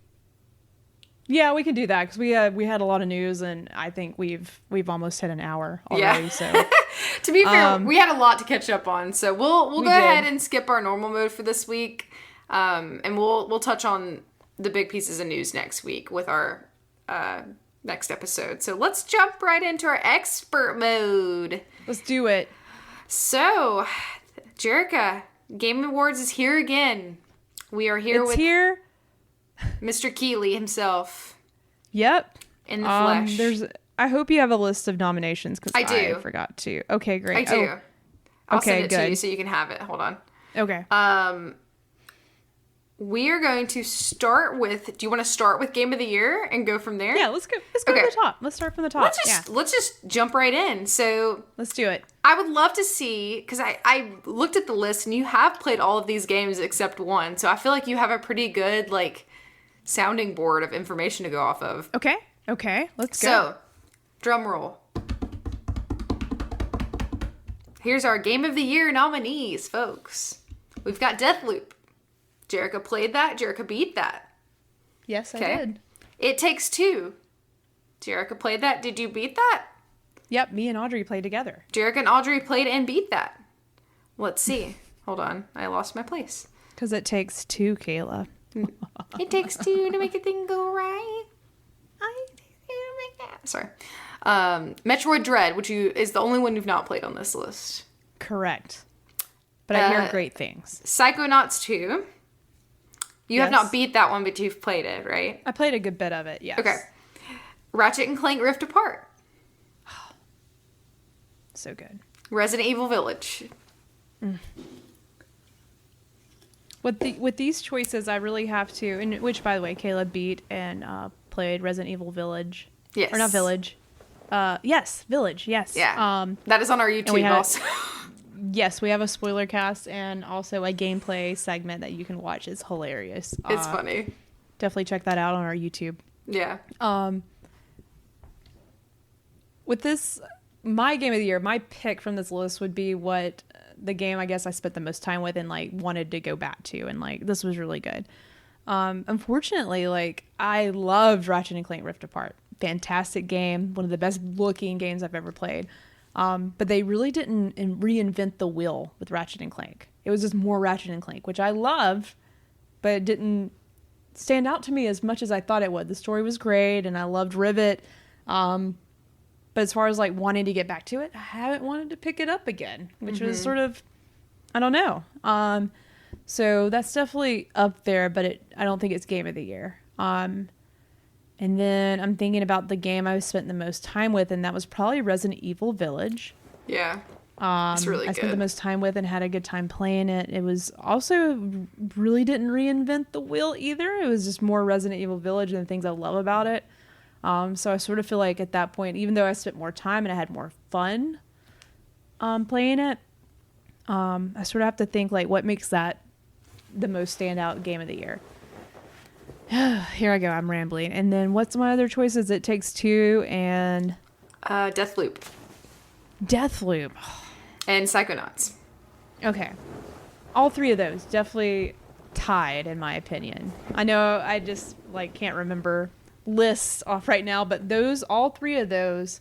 Yeah, we can do that because we had a lot of news, and I think we've almost hit an hour already. Yeah. So to be fair, we had a lot to catch up on, so we'll go ahead and skip our normal mode for this week, and we'll touch on the big pieces of news next week with our next episode. So let's jump right into our expert mode. Let's do it. So, Jerica, Game Awards is here again. We are here here. Mr. Keeley himself. Yep. In the flesh. I hope you have a list of nominations because I do. I forgot to. Okay, great. I do. I'll send it to you so you can have it. Hold on. Okay. We are going to start with. Do you want to start with Game of the Year and go from there? Yeah, let's go. Let's go to the top. Let's start from the top. Let's just jump right in. So let's do it. I would love to see, because I looked at the list and you have played all of these games except one, so I feel like you have a pretty good like sounding board of information to go off of. Okay, let's go. So, drum roll. Here's our Game of the Year nominees, folks. We've got Deathloop. Jerica played that. Jerica beat that. Yes, I did. It Takes Two. Jerica played that. Did you beat that? Yep, me and Audrey played together. Jerica and Audrey played and beat that. Let's see. Hold on. I lost my place. Because it takes two, Kayla. It takes two to make a thing go right. Sorry. Metroid Dread, which is the only one you've not played on this list. Correct. But I hear great things. Psychonauts 2. You have not beat that one, but you've played it, right? I played a good bit of it, yes. Okay. Ratchet and Clank Rift Apart. So good. Resident Evil Village. With these choices, I really have to, and which, by the way, Kayla beat and played Resident Evil Village. Yes. Or not Village. Yes, Village, yes. Yeah. That is on our YouTube also. Yes, we have a spoiler cast and also a gameplay segment that you can watch. It's hilarious. It's funny. Definitely check that out on our YouTube. Yeah. with this, my game of the year, my pick from this list would be what the game I guess I spent the most time with and like wanted to go back to, and like this was really good. Unfortunately, like I loved Ratchet and Clank Rift Apart. Fantastic game, one of the best looking games I've ever played. But they really didn't reinvent the wheel with Ratchet and Clank. It was just more Ratchet and Clank, which I loved, but it didn't stand out to me as much as I thought it would. The story was great, and I loved Rivet. But as far as like wanting to get back to it, I haven't wanted to pick it up again, which was sort of, I don't know. So that's definitely up there, but I don't think it's game of the year. And then I'm thinking about the game I spent the most time with, and that was probably Resident Evil Village. Yeah. It's really good. I spent the most time with and had a good time playing it. It was also really didn't reinvent the wheel either. It was just more Resident Evil Village and the things I love about it. So I sort of feel like at that point, even though I spent more time and I had more fun playing it, I sort of have to think like what makes that the most standout game of the year. Here I go, I'm rambling. And then what's my other choices? It Takes Two and Deathloop and Psychonauts. Okay, all three of those definitely tied in my opinion. I know I just like can't remember lists off right now, but all three of those,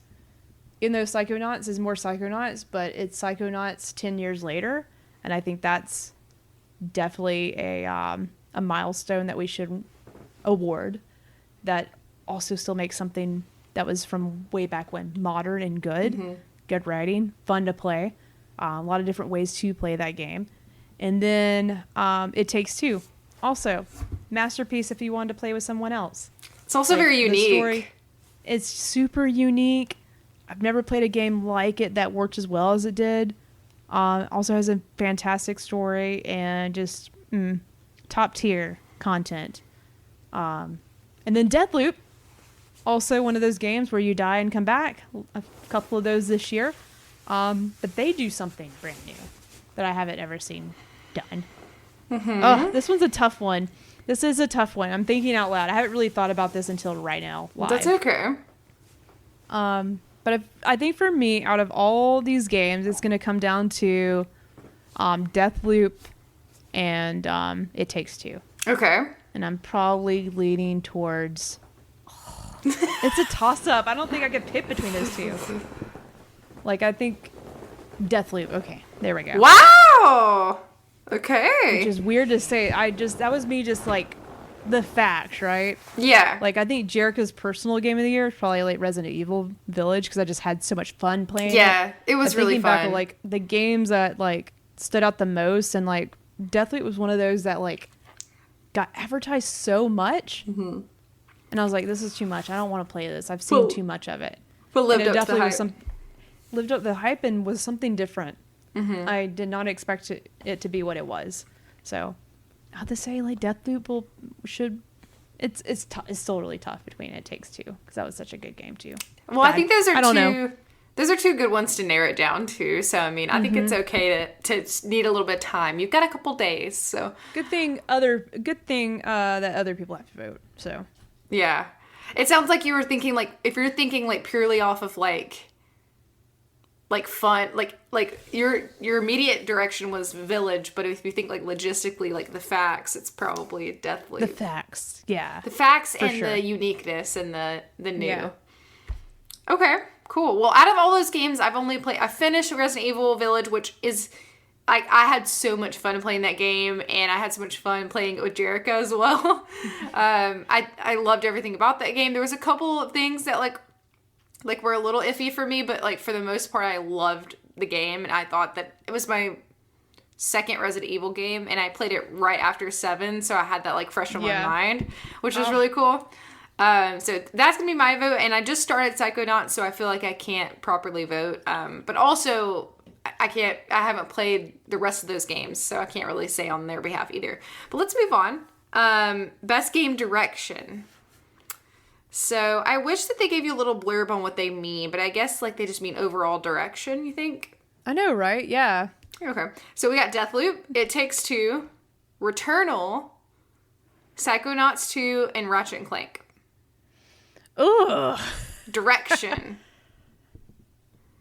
in those Psychonauts is more Psychonauts, but it's Psychonauts 10 years later, and I think that's definitely a milestone that we should award, that also still makes something that was from way back when modern and good. Good writing, fun to play, a lot of different ways to play that game. And then It Takes Two, also masterpiece if you wanted to play with someone else. It's also like, very unique. Story, it's super unique. I've never played a game like it that worked as well as it did. Also has a fantastic story and just top tier content. And then Deathloop, also one of those games where you die and come back. A couple of those this year. But they do something brand new that I haven't ever seen done. Oh, this one's a tough one. This is a tough one. I'm thinking out loud. I haven't really thought about this until right now. Live. That's okay. But I think for me, out of all these games, it's going to come down to Deathloop and It Takes Two. Okay. And I'm probably leaning towards... it's a toss-up. I don't think I could pick between those two. Like, I think Deathloop. Okay, there we go. Wow! Okay. Which is weird to say. That was me just like the facts, right? Yeah. Like, I think Jerica's personal game of the year is probably like Resident Evil Village, because I just had so much fun playing it was really fun. Back to, like, the games that like stood out the most, and like Deathloop was one of those that like got advertised so much, and I was like, this is too much. I don't want to play this. I've seen too much of it. But lived up to the hype. Lived up to the hype and was something different. I did not expect it to be what it was. So, I have to say, like, Deathloop it's still really tough between It Takes Two, because that was such a good game too. Well, I think those are two good ones to narrow it down to. So, I mean, I think it's okay to need a little bit of time. You've got a couple days, so good thing that other people have to vote. So, yeah, it sounds like you were thinking, like, if you're thinking like purely off of like fun, like your immediate direction was Village, but if you think like logistically, like the facts, it's probably Deathloop. The facts, yeah. The facts and the uniqueness and the new. Yeah. Okay, cool. Well, out of all those games, I finished Resident Evil Village, which is, I had so much fun playing that game, and I had so much fun playing it with Jerica as well. I loved everything about that game. There was a couple of things that like were a little iffy for me, but like for the most part, I loved the game, and I thought that it was my second Resident Evil game, and I played it right after 7, so I had that like fresh on my mind, which was really cool. So that's gonna be my vote, and I just started Psychonauts, so I feel like I can't properly vote. But also I haven't played the rest of those games, so I can't really say on their behalf either. But let's move on. Best game direction. So I wish that they gave you a little blurb on what they mean, but I guess like they just mean overall direction, you think? I know, right? Yeah. Okay. So we got Deathloop, It Takes Two, Returnal, Psychonauts 2, and Ratchet and Clank. Ugh. Direction.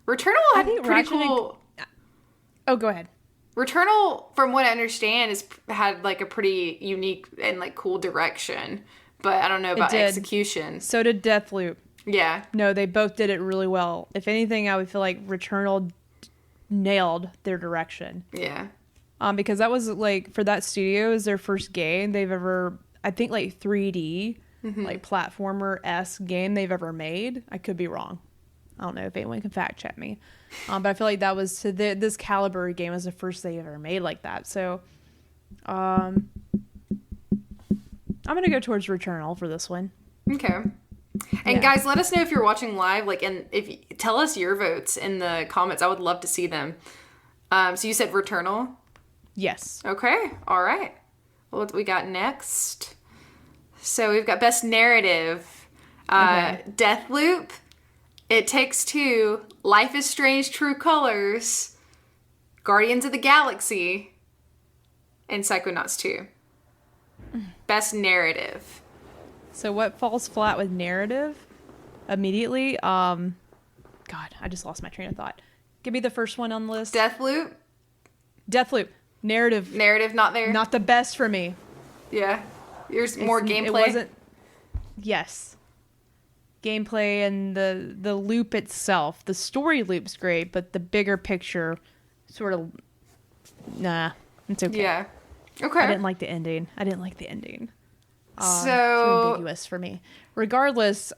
Returnal I had think pretty Ratchet and- cool. Oh, go ahead. Returnal, from what I understand, had like a pretty unique and like cool direction, but I don't know about did. execution. So did Deathloop. Yeah. No, they both did it really well. If anything, I would feel like Returnal nailed their direction. Yeah. Because that was like, for that studio, is their first game they've ever, I think, like 3D, like platformer-esque game they've ever made. I could be wrong. I don't know if anyone can fact check me. But I feel like that was, to this caliber game, was the first they ever made like that. So, I'm going to go towards Returnal for this one. Okay. And guys, let us know if you're watching live, like, and tell us your votes in the comments. I would love to see them. So you said Returnal? Yes. Okay. All right. Well, what do we got next? So we've got Best Narrative. Deathloop, It Takes Two, Life is Strange True Colors, Guardians of the Galaxy, and Psychonauts 2. Best Narrative. So what falls flat with narrative immediately? God, I just lost my train of thought. Give me the first one on the list. Deathloop. Narrative. Narrative not there. Not the best for me. Yeah. Yours more gameplay. It wasn't. Yes. Gameplay and the loop itself. The story loop's great, but the bigger picture sort of, nah, it's okay. Yeah. Okay. I didn't like the ending. So too ambiguous for me. Regardless,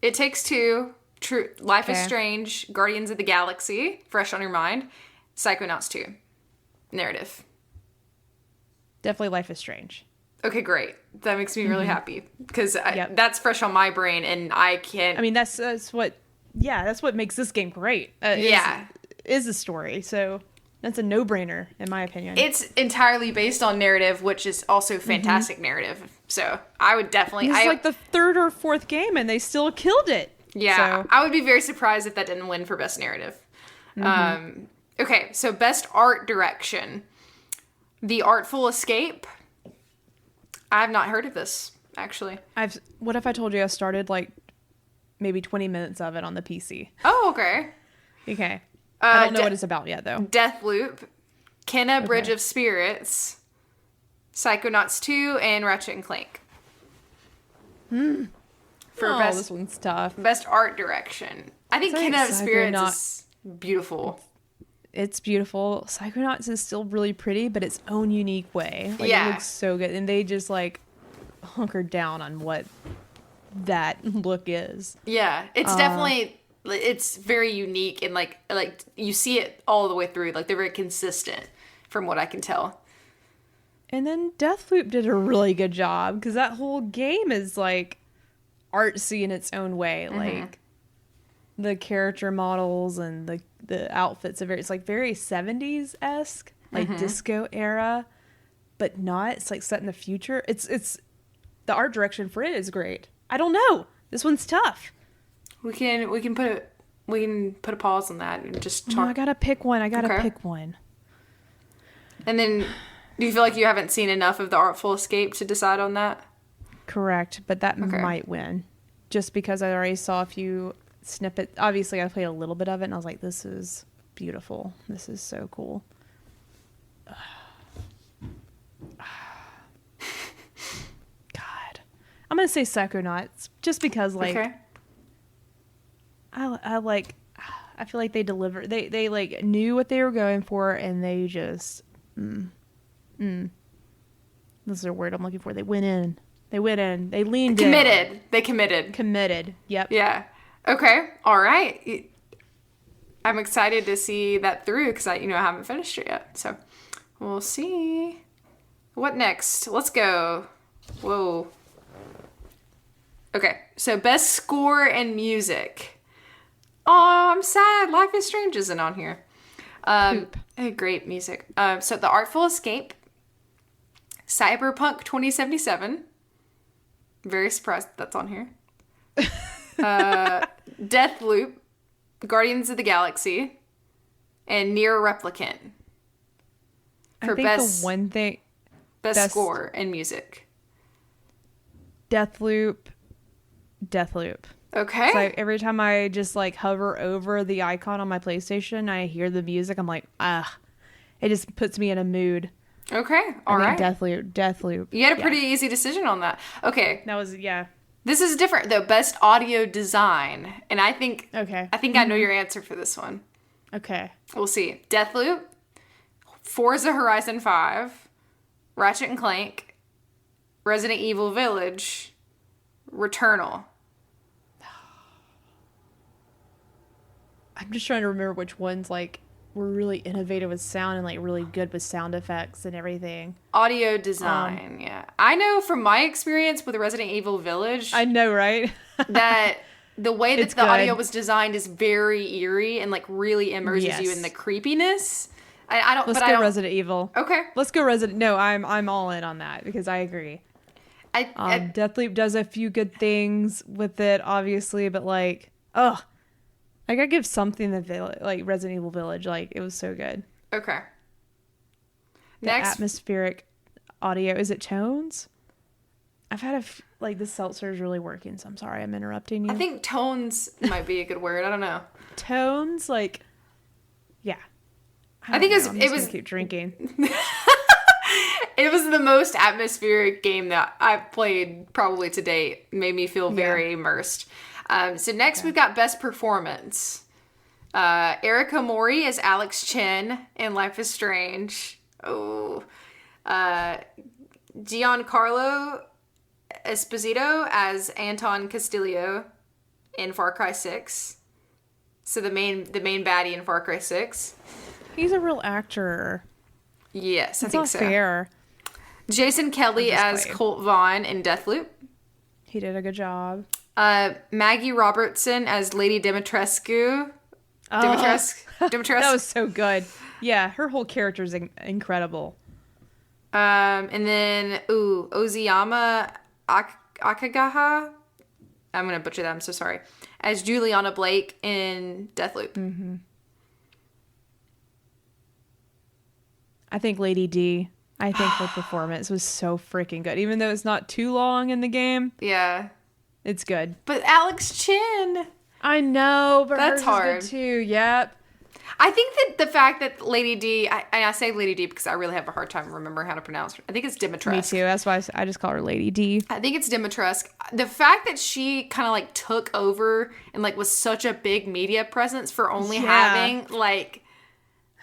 It Takes Two, True Life is Okay. Strange, Guardians of the Galaxy, fresh on your mind, Psychonauts 2. Narrative. definitely Life is Strange. Okay, great. That makes me really happy because Yep. that's fresh on my brain, and I can't. I mean, that's what makes this game great. Is the story. So that's a no-brainer in my opinion. It's entirely based on narrative, which is also fantastic narrative. So I would definitely. This is like the third or fourth game, and they still killed it. Yeah, So, I would be very surprised if that didn't win for best narrative. Okay, so best art direction, The Artful Escape. I have not heard of this actually. what if I told you I started like maybe 20 minutes of it on the PC? Oh, okay. Okay. I don't know De- what it's about yet though. Deathloop, Kenna Bridge of Spirits, Psychonauts 2, and Ratchet and Clank. For This one's tough. best art direction. I think Kenna of Spirits is beautiful. It's beautiful. Psychonauts is still really pretty, but its own unique way. Like, Yeah. It looks so good. And they just like hunkered down on what that look is. Yeah, it's definitely, it's very unique, and like you see it all the way through. Like they're very consistent from what I can tell. And then Deathloop did a really good job because that whole game is like artsy in its own way. Like the character models and the outfits are it's like very 70s esque, like disco era, but not. It's like set in the future. It's the art direction for it is great. I don't know. This one's tough. We can put a pause on that and just talk. No, I gotta pick one. Okay. Pick one. And then, do you feel like you haven't seen enough of The Artful Escape to decide on that? Correct, but that Okay. might win, just because I already saw a few snippets. Obviously, I played a little bit of it, and I was like, "This is beautiful. This is so cool." God, I'm gonna say Psychonauts, just because, like, Okay. I like. I feel like they delivered. They like knew what they were going for, and they just. This is a word I'm looking for. They went in. They leaned in. Committed. They committed. Committed. Yep. Yeah. Okay. All right. I'm excited to see that through because I haven't finished it yet. So we'll see. What next? Let's go. Whoa. Okay. So best score and music. Oh, I'm sad. Life is Strange isn't on here. Poop. Great music. So The Artful Escape, Cyberpunk 2077. Very surprised that's on here. Deathloop, Guardians of the Galaxy, and Nier Replicant. I think the one thing. best score and music. Deathloop. Okay. So every time I just like hover over the icon on my PlayStation, I hear the music. I'm like, it just puts me in a mood. Okay. All right. Deathloop. You had a pretty easy decision on that. Okay. That was, yeah. This is different though. Best audio design. And I think Okay. I know your answer for this one. Okay. We'll see. Deathloop, Forza Horizon 5, Ratchet and Clank, Resident Evil Village, Returnal. I'm just trying to remember which ones like were really innovative with sound and like really good with sound effects and everything. Audio design, yeah. I know from my experience with Resident Evil Village. I know, right? that the way that It's the good. audio was designed is very eerie and like really immerses you in the creepiness. I don't. Let's but go I don't, Resident Evil. Okay. Let's go Resident. No, I'm all in on that because I agree. Deathloop does a few good things with it, obviously, but like, I gotta give something like Resident Evil Village. Like, it was so good. Okay. The Next, atmospheric audio. Is it tones? I've had the seltzer is really working, so I'm sorry I'm interrupting you. I think tones might be a good word. I don't know. Tones, like, yeah. I think it was keep drinking. It was the most atmospheric game that I've played probably to date. Made me feel very immersed. So next we've got best performance. Erica Mori as Alex Chen in Life is Strange. Oh. Giancarlo Esposito as Anton Castillo in Far Cry 6. So the main baddie in Far Cry 6. He's a real actor. Yes, I It's think not so. fair. Jason Kelly as Colt Vaughn in Deathloop. He did a good job. Maggie Robertson as Lady Dimitrescu. Dimitrescu. That was so good. Yeah, her whole character is incredible. And then, Oziyama Akagaha. I'm going to butcher that. I'm so sorry. As Juliana Blake in Deathloop. Mm-hmm. I think Lady D. I think her performance was so freaking good. Even though it's not too long in the game. Yeah. It's good. But Alex Chin. I know, but that's hers hard is good too. Yep. I think that the fact that Lady D, I say Lady D because I really have a hard time remembering how to pronounce her. I think it's Dimitrescu. Me too. That's why I just call her Lady D. I think it's Dimitrescu. The fact that she kind of like took over and like was such a big media presence for only having like,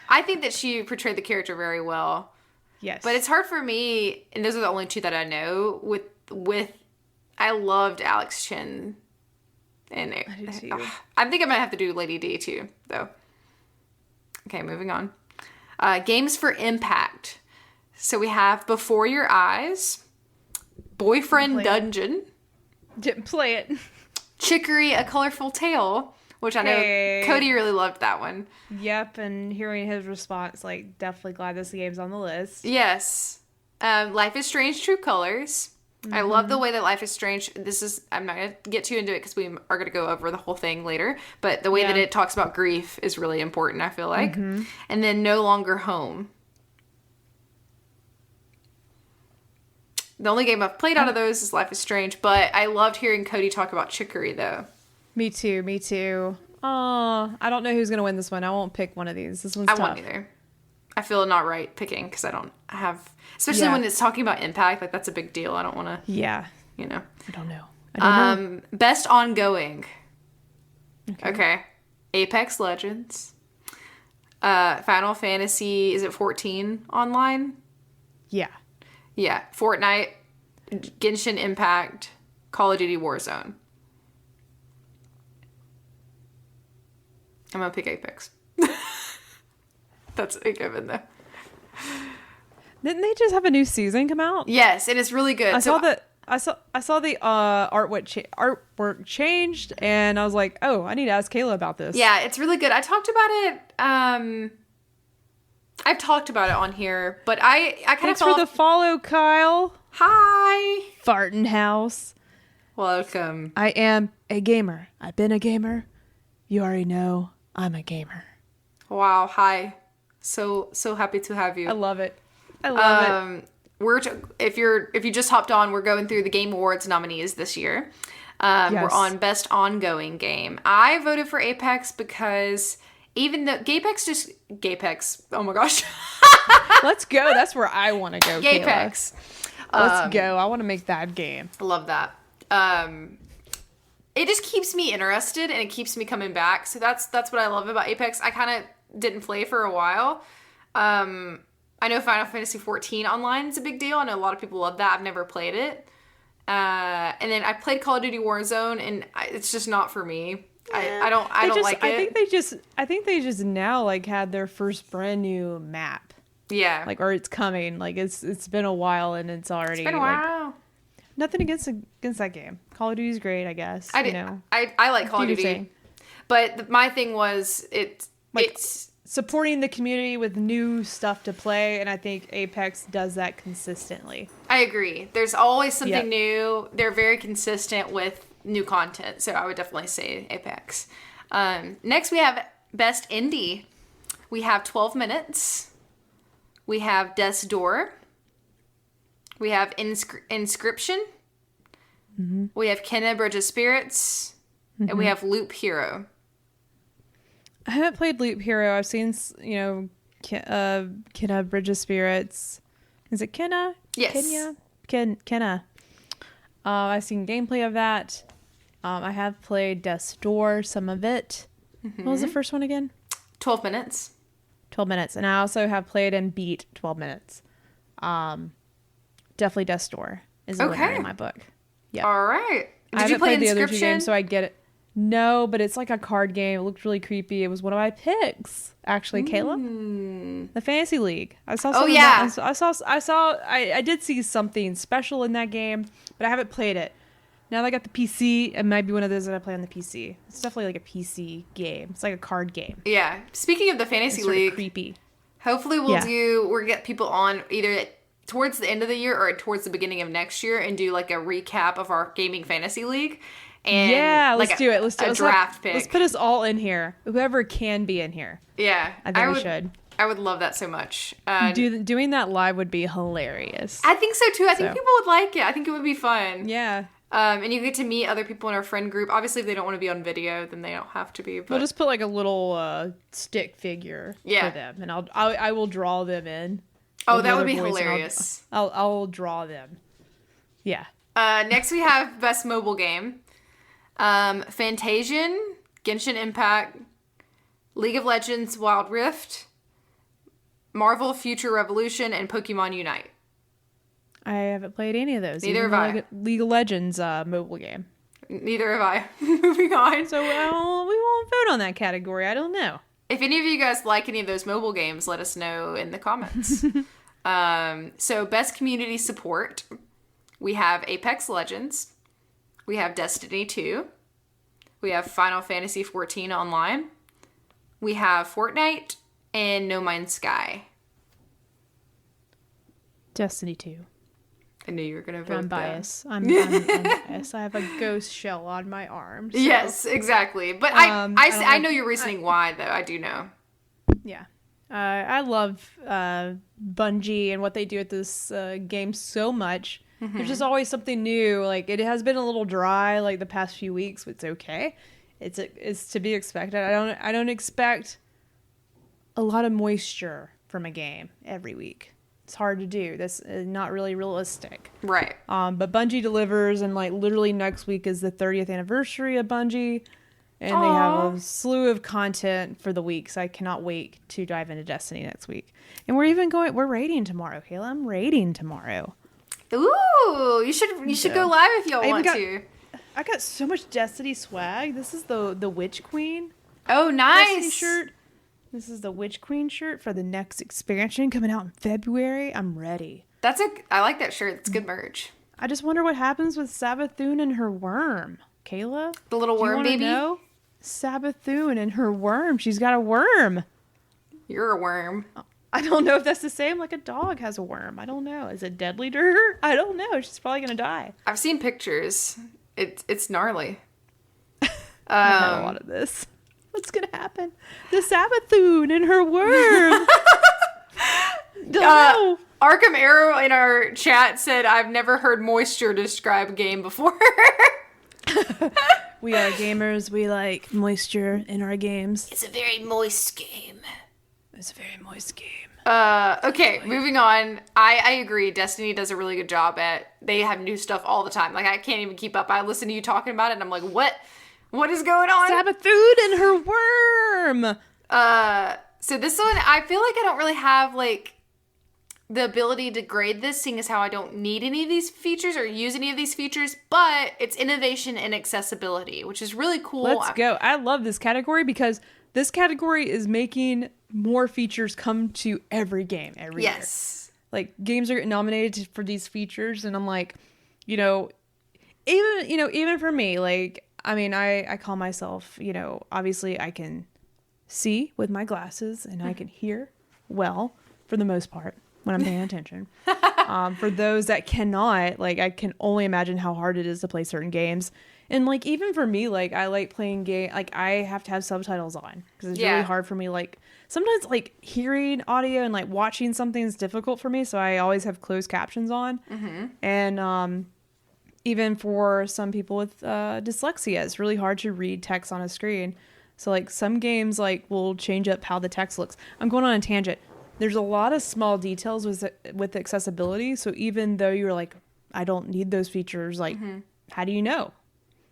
I think that she portrayed the character very well. Yes. But it's hard for me, and those are the only two that I know, with I loved Alex Chen. And I do too. I think I might have to do Lady D too, though. Okay, moving on. Games for Impact. So we have Before Your Eyes, Boyfriend Dungeon. Didn't play it. Chicory, A Colorful Tale, which I know Cody really loved that one. Yep, and hearing his response, like, definitely glad this game's on the list. Yes. Life is Strange, True Colors. Mm-hmm. I love the way that Life is Strange, I'm not going to get too into it because we are going to go over the whole thing later, but the way that it talks about grief is really important, I feel like. Mm-hmm. And then No Longer Home. The only game I've played out of those is Life is Strange, but I loved hearing Cody talk about Chicory, though. Me too. Oh, I don't know who's going to win this one. I won't pick one of these. This one's tough. I won't either. I feel not right picking because I don't have... Especially when it's talking about impact, like that's a big deal. I don't want to... Yeah. You know. I don't know. Best ongoing. Okay. Apex Legends. Final Fantasy, is it 14 online? Yeah. Yeah. Fortnite, Genshin Impact, Call of Duty Warzone. I'm going to pick Apex. That's a given though. Didn't they just have a new season come out? Yes, it is really good. I saw the artwork changed, and I was like, oh, I need to ask Kayla about this. Yeah, it's really good. I talked about it. I've talked about it on here, but I kind of Thanks for the follow, Kyle. Hi, Fartin House. Welcome. I am a gamer. I've been a gamer. You already know I'm a gamer. Wow. Hi. So happy to have you. I love it. If you just hopped on, we're going through the Game Awards nominees this year. We're on best ongoing game. I voted for Apex because even though Gapex, oh my gosh. Let's go. That's where I want to go, Gapex. Let's go. I want to make that game. I love that. It just keeps me interested and it keeps me coming back. So that's what I love about Apex. I kind of didn't play for a while. I know Final Fantasy 14 online is a big deal. I know a lot of people love that. I've never played it. And then I played Call of Duty Warzone, and it's just not for me. I don't like it. I think they just now like had their first brand new map. Yeah. Like, or it's coming. Like it's been a while, and it's already. It's been a while. Like, nothing against that game. Call of Duty is great, I guess. I like Call of Duty, but my thing was it's supporting the community with new stuff to play, and I think Apex does that consistently. I agree. There's always something new. They're very consistent with new content, so I would definitely say Apex. Next, we have Best Indie. We have 12 Minutes. We have Death's Door. We have Inscription. Mm-hmm. We have Kenna Bridge of Spirits. Mm-hmm. And we have Loop Hero. I haven't played Loop Hero. I've seen, Kenna Bridge of Spirits. Is it Kenna? Yes. Kenna. I've seen gameplay of that. I have played Death's Door, some of it. Mm-hmm. What was the first one again? 12 Minutes. 12 Minutes. And I also have played and beat 12 Minutes. Definitely Death's Door is the winner in my book. Yeah. All right. I haven't played the other two games, so I get it. No, but it's like a card game. It looked really creepy. It was one of my picks, actually. Kayla, the Fantasy League. I saw. Oh yeah. I did see something special in that game, but I haven't played it. Now that I got the PC, it might be one of those that I play on the PC. It's definitely like a PC game. It's like a card game. Yeah. Speaking of the Fantasy League, creepy. Hopefully we'll get people on either towards the end of the year or towards the beginning of next year and do like a recap of our gaming fantasy league. And let's do it. Let's do a draft pick. Let's put us all in here. Whoever can be in here. Yeah, I think we should. I would love that so much. Doing that live would be hilarious. I think so too. I think people would like it. I think it would be fun. Yeah. And you get to meet other people in our friend group. Obviously, if they don't want to be on video, then they don't have to be. But we'll just put like a little stick figure for them, and I will draw them in. Oh, that would be hilarious. I'll draw them. Yeah. Next, we have Best Mobile Game. Fantasian, Genshin Impact, League of Legends Wild Rift, Marvel Future Revolution, and Pokemon Unite. I haven't played any of those. Neither have I. League of Legends mobile game. Neither have I. Moving on. So we won't vote on that category. I don't know. If any of you guys like any of those mobile games, let us know in the comments. So best community support. We have Apex Legends. We have Destiny 2. We have Final Fantasy 14 Online. We have Fortnite and No Man's Sky. Destiny 2. I knew you were going to vote I'm biased. I'm biased. I have a ghost shell on my arm. So. Yes, exactly. But I know your reasoning why, though. I do know. Yeah. I love Bungie and what they do with this game so much. Mm-hmm. There's just always something new. Like, it has been a little dry, like, the past few weeks, but it's okay. It's to be expected. I don't expect a lot of moisture from a game every week. It's hard to do. That's not really realistic. Right. But Bungie delivers, and like literally next week is the 30th anniversary of Bungie, and they have a slew of content for the week. So I cannot wait to dive into Destiny next week. And we're raiding tomorrow, Kayla. I'm raiding tomorrow. Ooh, you should go live if y'all want to. I got so much Destiny swag. This is the Witch Queen. Oh, nice. Destiny shirt. This is the Witch Queen shirt for the next expansion coming out in February. I'm ready. I like that shirt. It's good merch. I just wonder what happens with Sabathun and her worm. Kayla? The little worm baby? Know? Sabathun and her worm. She's got a worm. You're a worm. I don't know if that's the same. Like a dog has a worm. I don't know. Is it deadly to her? I don't know. She's probably going to die. I've seen pictures. It's gnarly. I know a lot of this. What's going to happen? The Sabathun and her worm. Don't know. Arkham Arrow in our chat said, I've never heard moisture describe a game before. We are gamers. We like moisture in our games. It's a very moist game. It's a very moist game. Okay, moving on. I agree. Destiny does a really good job they have new stuff all the time. Like, I can't even keep up. I listen to you talking about it, and I'm like, what? What is going on? Sabathoon and her worm! So this one, I feel like I don't really have, like, the ability to grade this, seeing as how I don't need any of these features or use any of these features, but it's innovation and accessibility, which is really cool. Let's go. I love this category because this category is making more features come to every game every year. Like, games are getting nominated for these features, and I'm like, even for me, like, I mean, I call myself, obviously I can see with my glasses and I can hear well for the most part when I'm paying attention. For those that cannot, like, I can only imagine how hard it is to play certain games. And, like, even for me, like, I like playing like, I have to have subtitles on because it's really hard for me. Like, sometimes, like, hearing audio and, like, watching something is difficult for me, so I always have closed captions on. And even for some people with dyslexia, it's really hard to read text on a screen. So, like, some games, like, will change up how the text looks. I'm going on a tangent. There's a lot of small details with accessibility. So even though you're like, I don't need those features, like, how do you know?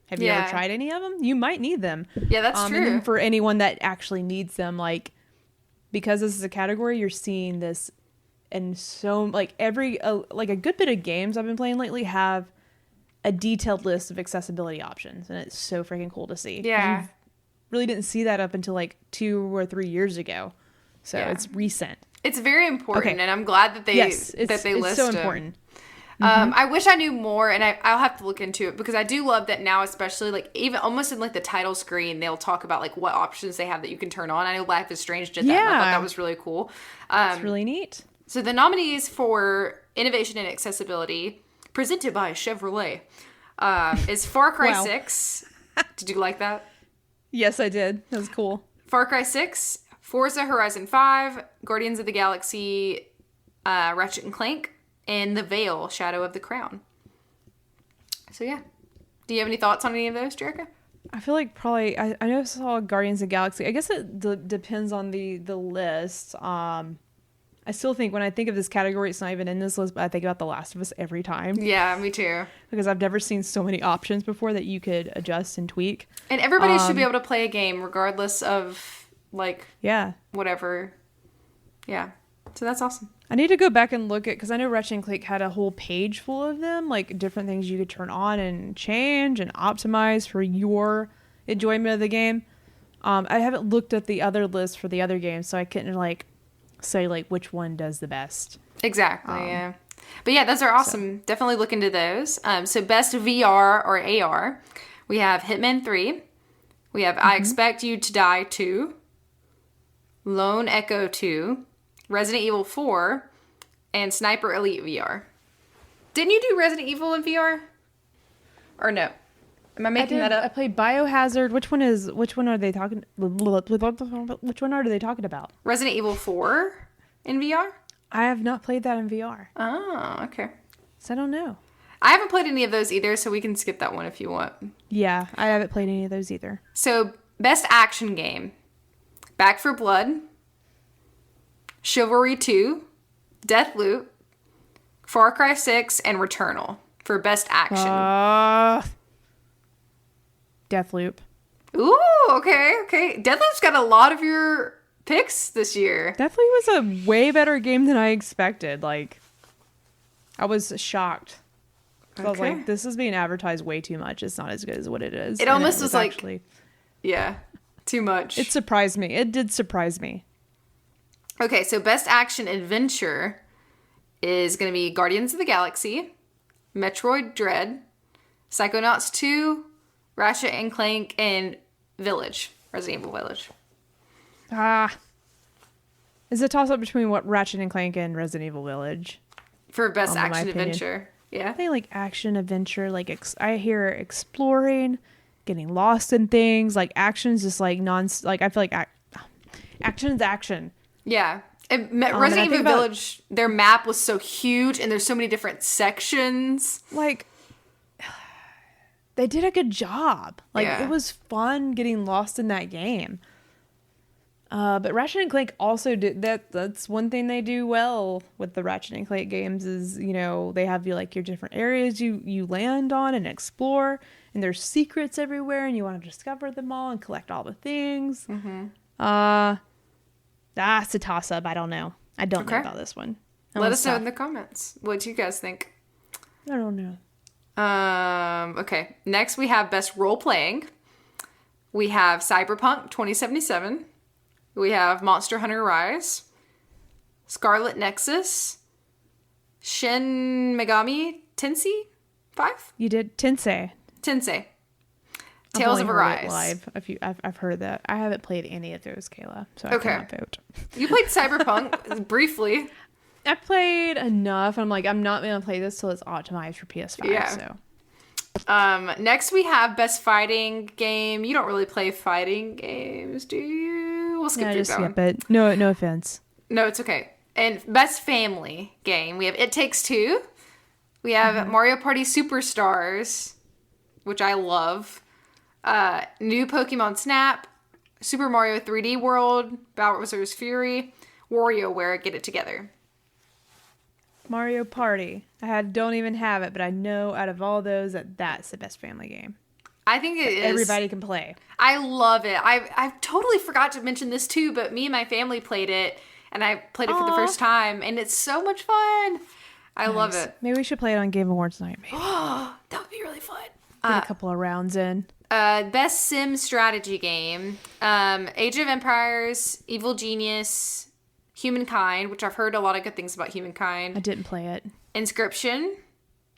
Have you ever tried any of them? You might need them. Yeah, that's true. And then for anyone that actually needs them, like, because this is a category, you're seeing this, and so, like, like, a good bit of games I've been playing lately have a detailed list of accessibility options, and it's so freaking cool to see. Yeah. You really didn't see that up until, like, 2 or 3 years ago. So it's recent. It's very important, and I'm glad that they list it's so important. I wish I knew more, and I'll have to look into it, because I do love that now, especially, like, even almost in, like, the title screen, they'll talk about, like, what options they have that you can turn on. I know Life is Strange did that, and I thought that was really cool. It's really neat. So the nominees for innovation and accessibility, presented by Chevrolet, is Far Cry 6. Did you like that? Yes, I did. That was cool. Far Cry 6, Forza Horizon 5, Guardians of the Galaxy, Ratchet and Clank, and The Veil, Shadow of the Crown. So, yeah. Do you have any thoughts on any of those, Jerica? I feel like probably... I know I saw Guardians of the Galaxy. I guess it depends on the list. I still think when I think of this category, it's not even in this list, but I think about The Last of Us every time. Yeah, me too. Because I've never seen so many options before that you could adjust and tweak. And everybody should be able to play a game regardless of, like, whatever. Yeah. So that's awesome. I need to go back and look at, because I know Ratchet and Clank had a whole page full of them, like different things you could turn on and change and optimize for your enjoyment of the game. I haven't looked at the other list for the other games, so I couldn't, like, say, like, which one does the best. Exactly, yeah. But yeah, those are awesome. So. Definitely look into those. So best VR or AR, we have Hitman 3. We have I Expect You to Die 2. Lone Echo 2. Resident Evil 4. And Sniper Elite VR. Didn't you do Resident Evil in VR? Or no? Am I making that up? I played Biohazard. Which one are they talking? Which one are they talking about? Resident Evil 4 in VR? I have not played that in VR. Oh, okay. So I don't know. I haven't played any of those either, so we can skip that one if you want. Yeah, I haven't played any of those either. So, best action game. Back 4 Blood. Chivalry 2. Deathloop. Far Cry 6, and Returnal for best action. Deathloop. Ooh, okay. Deathloop's got a lot of your picks this year. Deathloop was a way better game than I expected. Like, I was shocked. Okay. I was like, this is being advertised way too much. It's not as good as what it is. It almost was like, actually, yeah, too much. It surprised me. It did surprise me. Okay, so best action adventure is going to be Guardians of the Galaxy, Metroid Dread, Psychonauts 2, Ratchet and Clank, and Village. Resident Evil Village. Is a toss-up between what Ratchet and Clank and Resident Evil Village. For best action adventure. Yeah. I think, like, action adventure, like, I hear exploring, getting lost in things, like, action's just, like, like, I feel like action's action. Yeah. Resident Evil Village, their map was so huge, and there's so many different sections. Like, they did a good job. Like, Yeah. it was fun getting lost in that game. But Ratchet and Clank also did that. That's one thing they do well with the Ratchet and Clank games is, you know, they have your different areas you land on and explore, and there's secrets everywhere, and you want to discover them all and collect all the things. That's a toss up. I don't know. I don't know about this one. Let us know in the comments. What do you guys think? I don't know. Okay. Next we have best role playing. We have Cyberpunk 2077. We have Monster Hunter Rise, Scarlet Nexus, Shin Megami Tensei 5? You did Tensei. Tales of Arise. Live. I've heard that. I haven't played any of those, Kayla, so I cannot vote. You played Cyberpunk briefly. I played enough. I'm like, I'm not going to play this till it's optimized for PS5. Yeah. So. Next we have best fighting game. You don't really play fighting games, do you? We'll skip through that one. Skip it. No offense. No, it's okay. And best family game. We have It Takes Two. We have Mario Party Superstars, which I love. New Pokemon Snap, Super Mario 3D World, Bowser's Fury, WarioWare, Get It Together. Mario Party. Don't even have it, but I know out of all those that's the best family game. I think it is. Everybody can play. I love it. I totally forgot to mention this too, but me and my family played it, and I played it for the first time, and it's so much fun. I love it. Maybe we should play it on Game Awards night. Maybe. That would be really fun. Get a couple of rounds in. Best sim strategy game. Age of Empires, Evil Genius, Humankind, which I've heard a lot of good things about Humankind. I didn't play it. Inscription.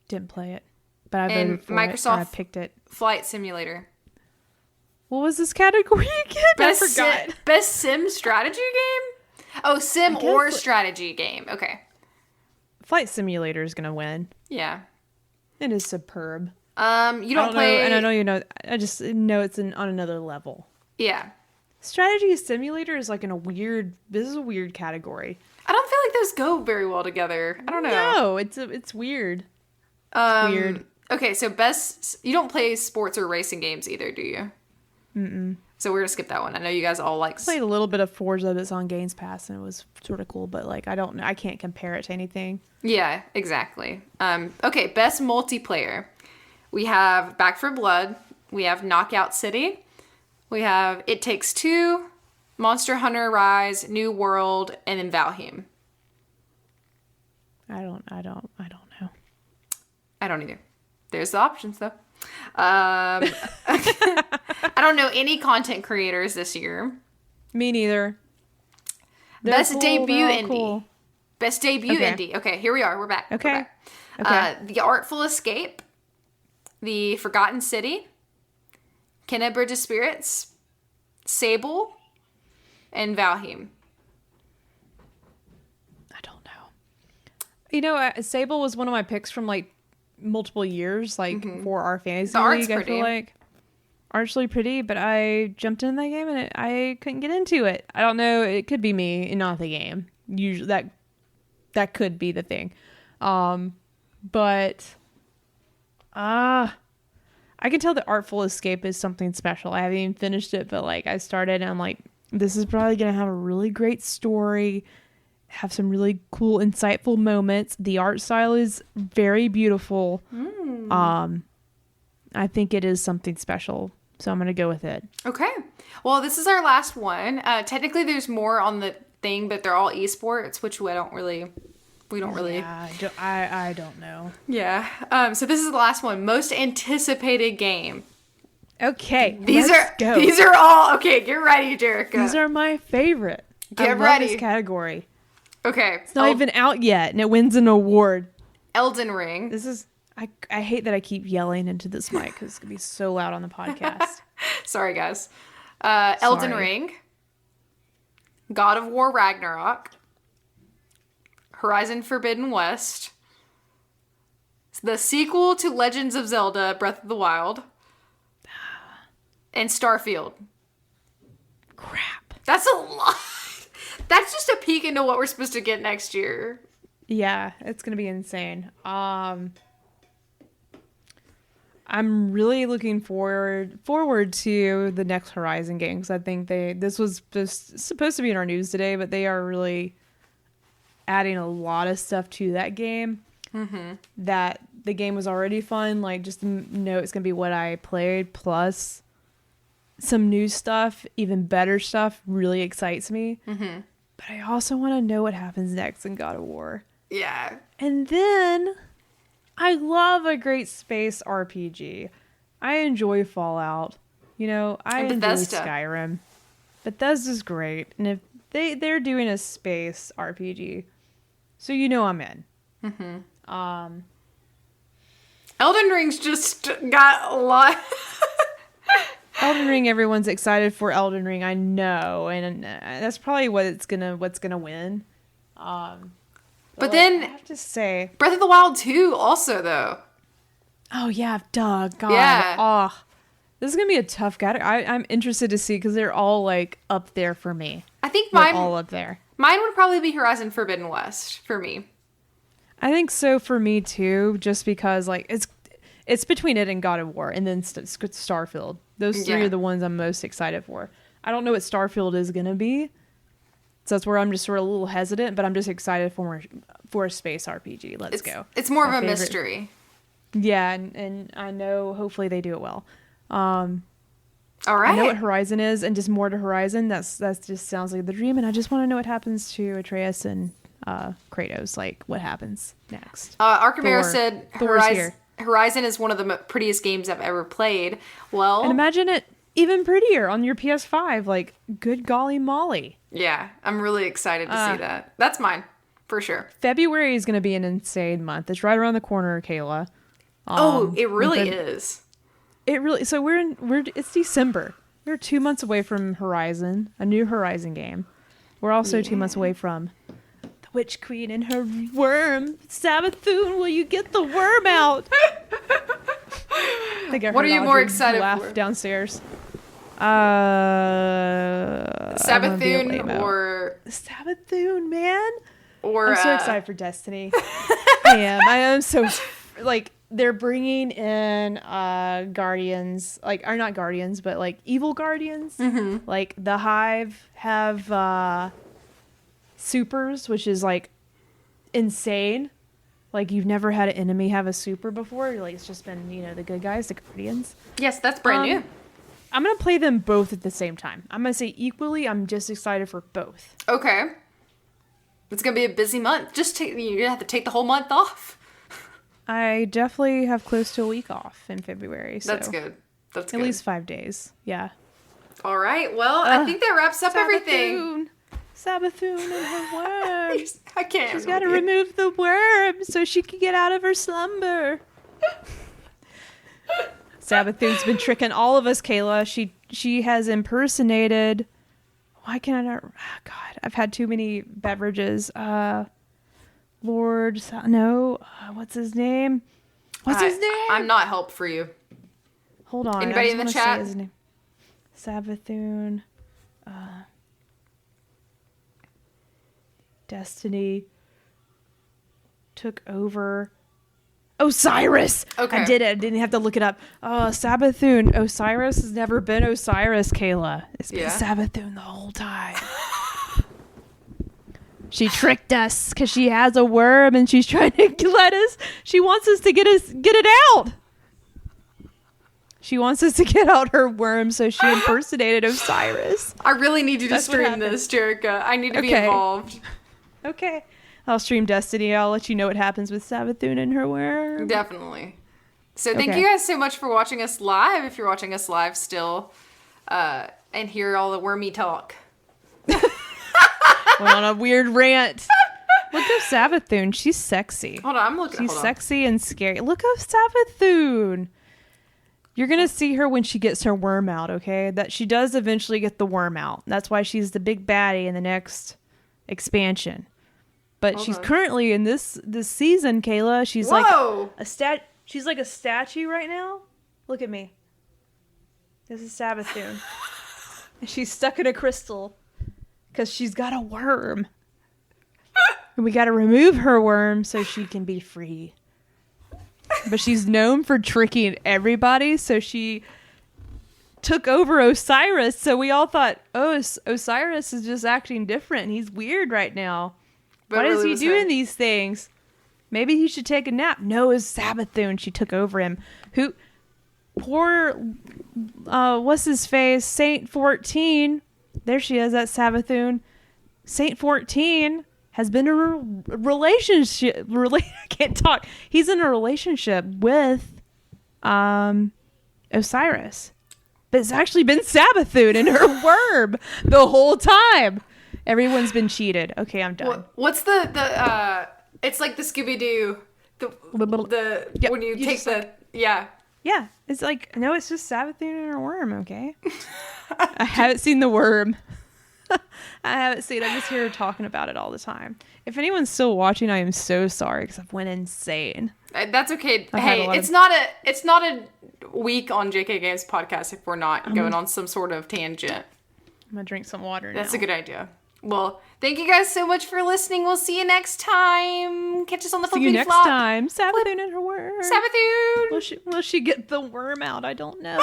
Didn't play it. But I voted for Microsoft it and I picked it. Flight Simulator. What was this category again? I forgot. Best sim strategy game? Oh, sim or strategy game. Okay. Flight Simulator is going to win. Yeah. It is superb. You don't play... know, and I know you know... I just know it's on another level. Yeah. Strategy Simulator is like this is a weird category. I don't feel like those go very well together. I don't know. No, it's weird. It's weird. Okay, so you don't play sports or racing games either, do you? Mm-mm. So we're gonna skip that one. I know you guys all like... I played a little bit of Forza that's on Games Pass, and it was sort of cool, but like I can't compare it to anything. Yeah, exactly. Okay, best multiplayer. We have Back 4 Blood. We have Knockout City. We have It Takes Two, Monster Hunter Rise, New World, and then Valheim. I don't know. I don't either. There's the options though. I don't know any content creators this year. Me neither. Best debut indie. Cool. Best debut indie. Okay, here we are. We're back. Okay. Okay. The Artful Escape, The Forgotten City, Kenna Bridge of Spirits, Sable, and Valheim. I don't know. You know, Sable was one of my picks from like multiple years, like for our fantasy league. I feel like art's really pretty, but I jumped into that game and I couldn't get into it. I don't know. It could be me and not the game. Usually that could be the thing. But I can tell the Artful Escape is something special. I haven't even finished it, but like I started and I'm like, this is probably gonna have a really great story, have some really cool, insightful moments. The art style is very beautiful. I think it is something special, so I'm gonna go with it. Okay. Well, this is our last one. Technically, there's more on the thing, but they're all esports, which we don't really. Yeah, I don't know. Yeah. So this is the last one. Most anticipated game. Okay. These are all okay. Get ready, Jerica. These are my favorite. Get ready. This category. Okay. It's not even out yet, and it wins an award. Elden Ring. This is. I hate that I keep yelling into this mic because it's gonna be so loud on the podcast. Sorry, guys. Elden Ring. God of War Ragnarok. Horizon Forbidden West. The sequel to Legends of Zelda: Breath of the Wild. And Starfield. Crap. That's a lot. That's just a peek into what we're supposed to get next year. Yeah, it's gonna be insane. I'm really looking forward to the next Horizon game, because I think this was just supposed to be in our news today, but they are really adding a lot of stuff to that game. Mm-hmm. That the game was already fun, like just to know it's gonna be what I played, plus some new stuff, even better stuff, really excites me. Mm-hmm. But I also want to know what happens next in God of War. Yeah. And then I love a great space RPG. I enjoy Fallout. You know, I enjoy Skyrim. Bethesda's great. And if they're doing a space RPG, so you know I'm in. Mm-hmm. Elden Ring's just got a lot. Elden Ring, everyone's excited for Elden Ring. I know, and that's probably what's gonna win. But then I have to say, Breath of the Wild 2 also though. Oh yeah, duh, God. Yeah. Oh, this is gonna be a tough category. I'm interested to see, because they're all like up there for me. I think they're all up there. Mine would probably be Horizon Forbidden West for me. I think so for me too, just because like it's between it and God of War, and then Starfield. Those three are the ones I'm most excited for. I don't know what Starfield is gonna be, so that's where I'm just sort of a little hesitant. But I'm just excited for a space RPG. Let's go. It's more of a mystery. Yeah, and I know hopefully they do it well. All right. I know what Horizon is, and just more to Horizon. That's just sounds like the dream, and I just want to know what happens to Atreus and Kratos. Like what happens next. Arcane said Horizon is one of the prettiest games I've ever played. Well, and imagine it even prettier on your PS5. Like, good golly molly. Yeah, I'm really excited to see that. That's mine, for sure. February is going to be an insane month. It's right around the corner, Kayla. It really is. It really. So it's December. We're 2 months away from Horizon, a new Horizon game. We're also 2 months away from the Witch Queen and her worm. Savathun, will you get the worm out? What are you more excited for? Downstairs. Savathun or Savathun, man. Or I'm so excited for Destiny. I am so like they're bringing in guardians, like are not guardians, but like evil guardians. Mm-hmm. Like the Hive have supers, which is like insane. Like, you've never had an enemy have a super before. Like, it's just been, the good guys, the Guardians. Yes, that's brand new. I'm going to play them both at the same time. I'm going to say equally. I'm just excited for both. Okay. It's going to be a busy month. You have to take the whole month off. I definitely have close to a week off in February. So that's good. That's good. At least 5 days. Yeah. All right. Well, I think that wraps up everything. Savathun and her worm. I can't. She's got to remove the worm so she can get out of her slumber. Savathun's been tricking all of us, Kayla. She has impersonated. Why can I not? Oh, God, I've had too many beverages. What's his name? What's his name? I'm not help for you. Hold on. Anybody in the chat? Savathun. Destiny took over Osiris. Okay. I did it. I didn't have to look it up. Savathun. Osiris has never been Osiris, Kayla. It's been Savathun the whole time. She tricked us because she has a worm and she's trying to she wants us to get it out. She wants us to get out her worm, so she impersonated Osiris. I really need you to stream this, Jerica. I need to be involved. Okay. I'll stream Destiny. I'll let you know what happens with Savathun and her worm. Definitely. So thank you guys so much for watching us live, if you're watching us live still, and hear all the wormy talk. Went on a weird rant. Look at Savathun. She's sexy. Hold on, I'm looking. She's sexy and scary. Look at Savathun. You're going to see her when she gets her worm out, okay? That she does eventually get the worm out. That's why she's the big baddie in the next expansion. But she's currently in this season, Kayla. She's like she's like a statue right now. Look at me. This is Savathun. And she's stuck in a crystal because she's got a worm. And we got to remove her worm so she can be free. but she's known for tricking everybody. So she took over Osiris. So we all thought, oh, Osiris is just acting different. He's weird right now. But Why really is he doing these things? Maybe he should take a nap. No, it's Sabathoon. She took over him. Who? Poor, what's his face? Saint 14. There she is, that Sabathoon. Saint 14 has been in a relationship. I can't talk. He's in a relationship with Osiris. But it's actually been Sabathoon and her worm the whole time. Everyone's been cheated. Okay, I'm done. What's the it's like the Scooby-Doo. Yep, when you take the... Yeah. Yeah, it's like, no, it's just Sabathoon and her worm, okay? I haven't seen the worm. I haven't seen it. I just hear her talking about it all the time. If anyone's still watching, I am so sorry because I've went insane. That's okay. Hey, it's not a week on JK Games podcast if we're not going on some sort of tangent. I'm going to drink some water now. That's a good idea. Well, thank you guys so much for listening. We'll see you next time. Catch us on the See you next time. Sabathoon and her worm. Sabathoon. Will she get the worm out? I don't know.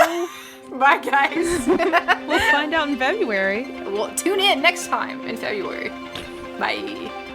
Bye, guys. We'll find out in February. Well, tune in next time in February. Bye.